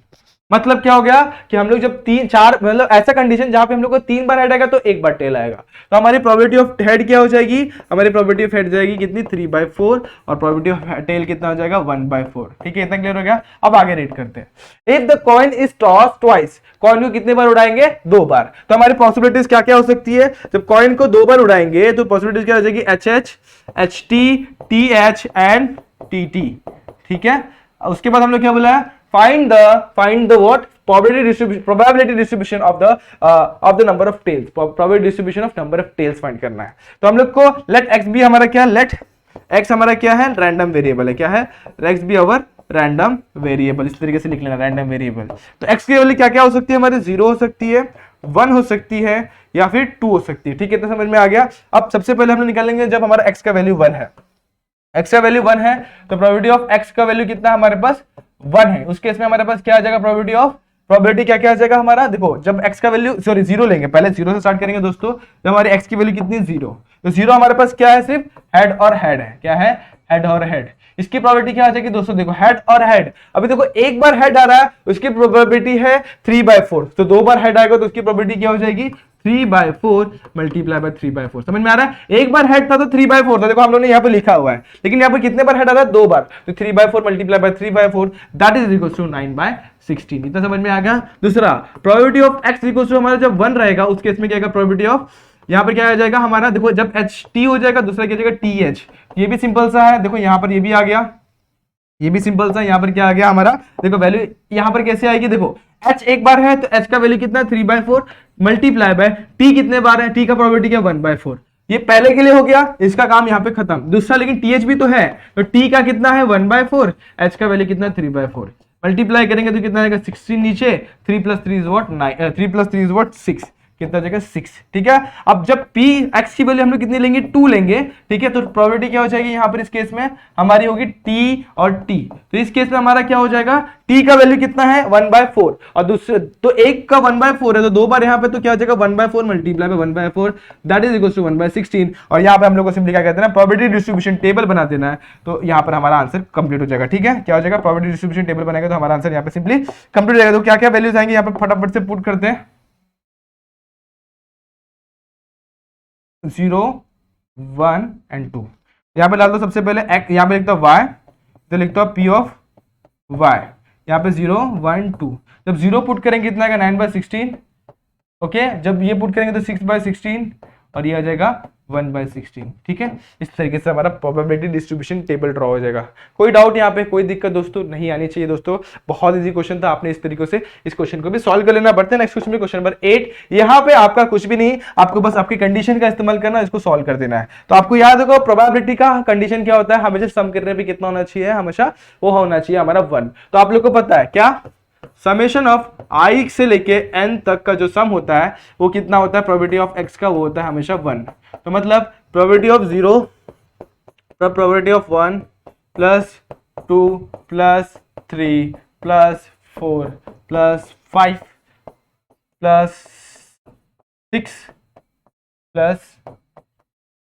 मतलब क्या हो गया कि हम लोग जब 3 4 मतलब ऐसा कंडीशन जहां पे हम लोग को 3 बार हेड आएगा तो एक बार टेल आएगा, तो हमारी प्रोबेबिलिटी ऑफ हेड क्या हो जाएगी, हमारी प्रोबेबिलिटी ऑफ हेड जाएगी कितनी 3/4, और प्रोबेबिलिटी ऑफ टेल कितना हो जाएगा 1/4, ठीक है। इतना क्लियर हो गया। अब आगे रीड करते हैं। If the coin is toss twice, coin को कितने बार उड़ाएंगे 2 बार, तो हमारी पॉसिबिलिटीज क्या क्या हो सकती है। जब कॉइन को 2 बार उड़ाएंगे तो पॉसिबिलिटीज क्या हो जाएगी HH HT TH and TT, ठीक है। उसके बाद हम लोग क्या बोला है, find the what probability distribution of the number of tails, probability distribution of number of tails find करना है। तो हम लोग को let x भी हमारा क्या है, let x हमारा क्या है रैंडम वेरिएबल है, क्या है x भी अवर रैंडम वेरिएबल, इस तरीके से लिख लेना रैंडम वेरिएबल। तो x की वैल्यू क्या क्या हो सकती है हमारी, 0 हो सकती है, 1 हो सकती है या फिर 2 हो सकती है। ठीक है, तो समझ में आ गया। अब सबसे पहले हम लोग निकालेंगे जब हमारा x का वैल्यू 1 है, x का वैल्यू 1 है तो प्रोबेबिलिटी ऑफ x का वैल्यू कितना है हमारे पास 1 है। उस केस में हमारे पास क्या आ जाएगा, प्रोबेबिलिटी क्या क्या आ जाएगा हमारा, देखो जब x का वैल्यू सॉरी 0 लेंगे, पहले 0 से स्टार्ट करेंगे दोस्तों, जब हमारी x की वैल्यू कितनी 0, तो 0 हमारे पास क्या है, सिर्फ हेड और हेड है। क्या है, हेड और हेड। इसकी प्रोबेबिलिटी क्या आ जाएगी दोस्तों, देखो हेड और हेड, अभी देखो एक बार हेड आ रहा है उसकी प्रोबेबिलिटी है 3/4, तो 2 बार हेड आएगा तो उसकी प्रोबेबिलिटी क्या हो जाएगी 3/4 मल्टीप्लाई बाय 3/4। समझ में आ रहा है, एक बार हेड था तो 3/4 था, देखो हम लोगों ने यहाँ पे लिखा हुआ है, लेकिन यहाँ पे कितने बार हेड आ रहा है, 2 बार, तो 3/4 multiply by 3/4 that is equal to 9/16। इतना समझ में आ गया। दूसरा probability of x equal to हमारा जब 1 रहेगा उस केस में क्या आएगा, प्रोबेबिलिटी ऑफ यहाँ पर क्या आ जाएगा हमारा, देखो जब ht हो जाएगा, दूसरा क्या जाएगा th, ये भी सिंपल सा है, देखो यहाँ पर ये भी आ गया, ये भी सिंपल सा, यहाँ पर क्या आ गया हमारा, देखो वैल्यू यहाँ पर कैसे आएगी, देखो h एक बार है तो h का वैल्यू कितना 3/4 मल्टीप्लाई बाय t कितने बार है, t का प्रोबेबिलिटी क्या 1/4। ये पहले के लिए हो गया, इसका काम यहाँ पे खत्म। दूसरा लेकिन th भी तो है, तो t का कितना है 1/4, h का वैल्यू कितना 3/4, मल्टीप्लाई करेंगे तो कितना आएगा 16 नीचे, 3 + 3 इज व्हाट 9, 3 + 3 इज व्हाट 6, कितना जाएगा 6। ठीक है, अब जब p x की वैल्यू हम लोग कितनी लेंगे 2 लेंगे, ठीक है, तो प्रोबेबिलिटी क्या हो जाएगी यहाँ पर इस केस में हमारी होगी t और t, तो इस केस में हमारा क्या हो जाएगा, t का वैल्यू कितना है 1/4 और दूसरे तो एक का 1/4 है तो 2 बार यहाँ पे, तो क्या हो जाएगा 1/4 multiply by 1/4 that is equal to 1/16। और यहाँ पे हम लोग को सिंपली क्या कहते हैं ना, प्रोबेबिलिटी डिस्ट्रीब्यूशन टेबल बना देना है, तो यहाँ पर हमारा आंसर कंप्लीट हो जाएगा। ठीक है, क्या हो जाएगा, प्रोबेबिलिटी डिस्ट्रीब्यूशन टेबल बनाएगा तो हमारा आंसर यहाँ पे सिंपली कंप्लीट हो जाएगा। तो क्या क्या वैल्यूज आएंगे यहाँ पे फटाफट से पुट करते हैं, 0 1 and 2। यहाँ पे डाल दो सबसे पहले x, यहाँ पे लिखता हूँ y, तो लिखता हूँ p ऑफ y, यहाँ पे 0 1 2, जब 0 पुट करेंगे कितना आएगा 9/16, ओके, जब ये पुट करेंगे तो 6/16 और ये आ जाएगा 1/16। ठीक है, इस तरीके से हमारा प्रोबेबिलिटी डिस्ट्रीब्यूशन टेबल ड्रॉ हो जाएगा। कोई डाउट यहाँ पे, कोई दिक्कत दोस्तों नहीं आनी चाहिए दोस्तों, बहुत इजी क्वेश्चन था, आपने इस तरीके से इस क्वेश्चन को भी सॉल्व कर लेना। बढ़ते हैं नेक्स्ट क्वेश्चन में, क्वेश्चन नंबर 8। यहाँ पे आपका कुछ भी नहीं, आपको बस आपकी कंडीशन का इस्तेमाल करना, इसको सॉल्व कर देना है। तो आपको याद होगा प्रोबेबिलिटी का कंडीशन क्या होता है, हमेशा सम करने पे कितना होना चाहिए, हमेशा वो होना चाहिए हमारा 1। तो आप लोग को पता है क्या, समेशन ऑफ i से लेके n तक का जो सम होता है वो कितना होता है, प्रोबेबिलिटी ऑफ x का वो होता है हमेशा 1। तो मतलब probability of 0 probability of 1 plus 2 plus 3 plus 4 plus 5 plus 6 plus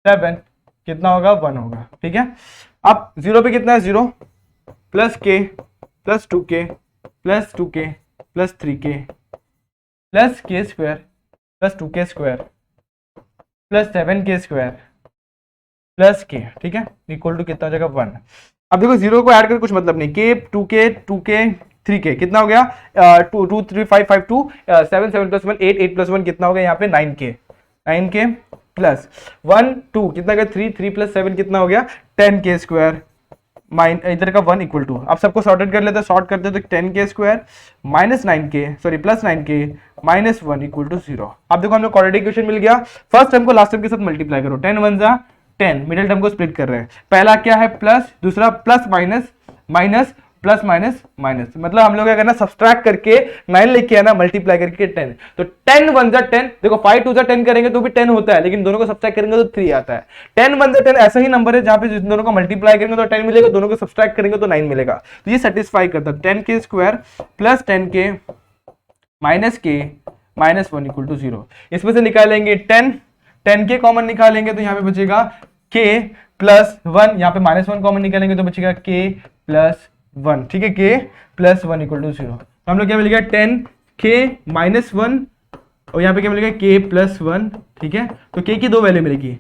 7 कितना होगा 1 होगा। ठीक है, अब 0 पे कितना है 0 plus k plus 2k plus 2k plus 3k plus k square plus 2k square plus 7k square plus k, ठीक है, इक्वल टू कितना हो जाएगा 1। अब देखो 0 को ऐड करके कुछ मतलब नहीं, k 2k 3k कितना हो गया 2 2 3 5 5 2 7 7 प्लस 1 8 8 प्लस 1 कितना हो गया यहाँ पे 9k प्लस 1 2 कितना गया 3 3 प्लस 7 कितना हो गया 10k स्क्वायर माइन इधर का 1 इक्वल टू, अब सबको सॉर्टेड कर लेते हैं, सॉर्ट करते हैं तो 10k square minus 9k sorry plus 9k minus 1 equal to 0। अब देखो हमें क्वाड्रेटिक इक्वेशन मिल गया, फर्स्ट टर्म को लास्ट टर्म के साथ मल्टीप्लाई करो, 10 1 जा 10, मिडिल टर्म को स्प्लिट कर रहे हैं, पहला क्या है प्लस, दूसरा plus minus minus plus minus minus, मतलब हम लोग क्या करना सब्सट्रैक्ट करके 9 लेके आना मल्टीप्लाई करके 10, तो 10 1 जा 10, देखो 5 2 जा 10 करेंगे तो भी 10 होता है, लेकिन दोनों को सब्सट्रैक्ट करेंगे तो 3 आता है। 10 1 जा 10 ऐसा ही नंबर है जहां पे दोनों को मल्टीप्लाई करेंगे तो 10 मिलेगा, दोनों को सब्सट्रैक्ट करेंगे तो 9 मिलेगा, तो ये सेटिस्फाई करता है। 10k square plus 10k minus k minus 1 equal to 0। इसमें से निकालेंगे 10k कॉमन निकालेंगे तो यहाँ पे बचेगा k प्लस 1, यहाँ पे माइनस 1 कॉमन निकालेंगे तो बचेगा k प्लस 1, ठीक है, k प्लस 1 इक्वल टू 0। तो हम लोग क्या मिलेगा 10k माइनस 1 और यहाँ पे क्या मिलेगा k प्लस 1, ठीक है, तो k की दो वैल्यू मिलेगी,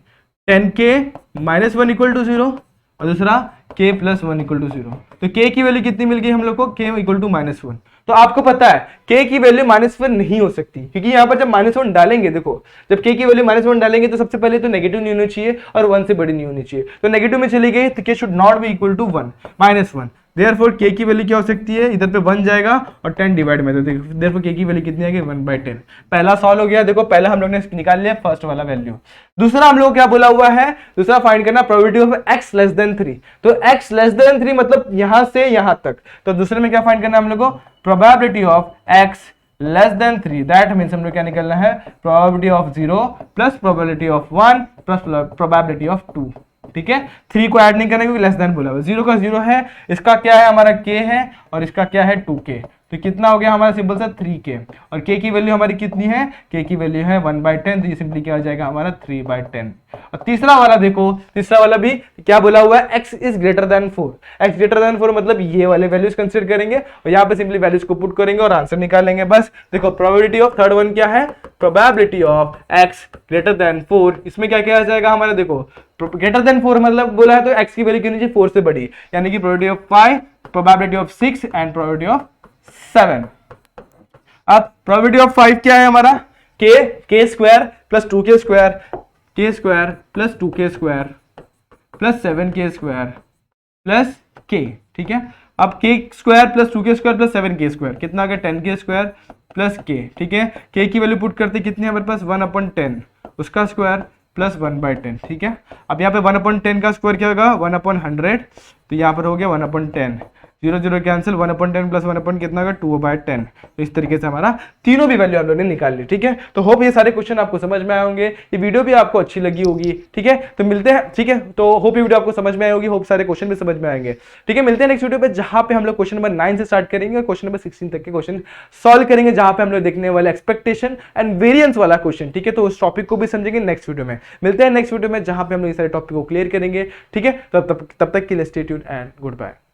10k माइनस 1 इक्वल टू 0 और दूसरा k प्लस 1 इक्वल टू 0। तो k की वैल्यू कितनी मिल गई हम लोग को, k इक्वल टू माइनस 1। तो आपको पता है k की वैल्यू माइनस 1 नहीं हो सकती, क्योंकि यहाँ पर जब माइनस 1 डालेंगे, देखो जब k की वैल्यू माइनस 1 डालेंगे तो सबसे पहले तो नेगेटिव नहीं होनी चाहिए और 1 से बड़ी नहीं होनी चाहिए, तो नेगेटिव में चली गई तो k should not be equal to 1 minus 1। Therefore K की वैल्यू क्या हो सकती है, इधर पे 1 जाएगा और 10 डिवाइड में, तो देयरफॉर के की वैल्यू कितनी आएगी 1/10। पहला सॉल्व हो गया, देखो पहला हम लोग ने निकाल लिया फर्स्ट वाला वैल्यू। दूसरा हम लोग क्या बोला हुआ है, दूसरा फाइंड करना probability of x less than 3। तो x लेस देन 3 मतलब यहां से यहां तक, तो दूसरे में क्या फाइंड करना है हम लोग को, probability of x less than 3, that means हम लोग क्या निकलना है, probability of 0 plus probability of 1 plus probability of 2। ठीक है, 3 को ऐड नहीं करना क्योंकि लेस देन बोला हुआ, 0 का 0 है, इसका क्या है हमारा k है और इसका क्या है 2k, तो कितना हो गया हमारा सिंपल सा 3k, और k की वैल्यू हमारी कितनी है, k की वैल्यू है 1/10, तो ये सिंपली क्या हो जाएगा हमारा 3/10। और तीसरा वाला देखो, तीसरा वाला भी क्या बोला हुआ है, x is greater than 4, x greater than 4 मतलब ये वाले वैल्यूज कंसीडर करेंगे और यहाँ पे सिंपली वैल्यूज को पुट करेंगे और आंसर निकालेंगे बस। देखो प्रोबेबिलिटी ऑफ थर्ड वन क्या है, probability of x greater than 4, इसमें क्या क्या आ जाएगा हमारा, देखो ग्रेटर देन 4 मतलब बोला है तो x की वैल्यू कितनी चाहिए 4 से बड़ी, यानी कि probability of 5, probability of 6 and probability of 7। अब प्रोबेबिलिटी ऑफ 5 क्या है हमारा, k square plus 2k square, k square plus 2k square plus 7k square plus k। ठीक है, अब k square plus 2k square plus 7k square कितना आ गया 10k स्क्वायर प्लस k। ठीक है, k की वैल्यू पुट करते कितनी है हमारे पास 1/10, उसका स्क्वायर प्लस 1/10। ठीक है, अब यहाँ पे 1/10 का स्क्वायर क्या होगा 1/100, तो यहाँ पर हो गया 1/10, 0 0 कैंसिल, 1/10 प्लस 1/ कितना होगा 2/10। तो इस तरीके से हमारा तीनों भी वैल्यू हम लोगों ने निकाल ली। ठीक है, तो होप ये सारे क्वेश्चन आपको समझ में आए होंगे, ये वीडियो भी आपको अच्छी लगी होगी। ठीक है, तो मिलते हैं, ठीक है, तो होप ये वीडियो आपको समझ में आई होगी, होप सारे क्वेश्चन भी समझ में आएंगे। ठीक है, मिलते हैं नेक्स्ट वीडियो पे जहां पे हम लोग क्वेश्चन नंबर 9 से स्टार्ट करेंगे और क्वेश्चन नंबर 16 तक के क्वेश्चन सॉल्व करेंगे, जहां पे हम लोग देखने वाले एक्सपेक्टेशन एंड वेरिएंस वाला क्वेश्चन। ठीक है, तो उस टॉपिक को भी समझेंगे नेक्स्ट वीडियो में। मिलते हैं नेक्स्ट वीडियो में जहां पे हम लोग ये सारे टॉपिक को क्लियर करेंगे। ठीक है, तब तक के लिए stay tuned and good bye.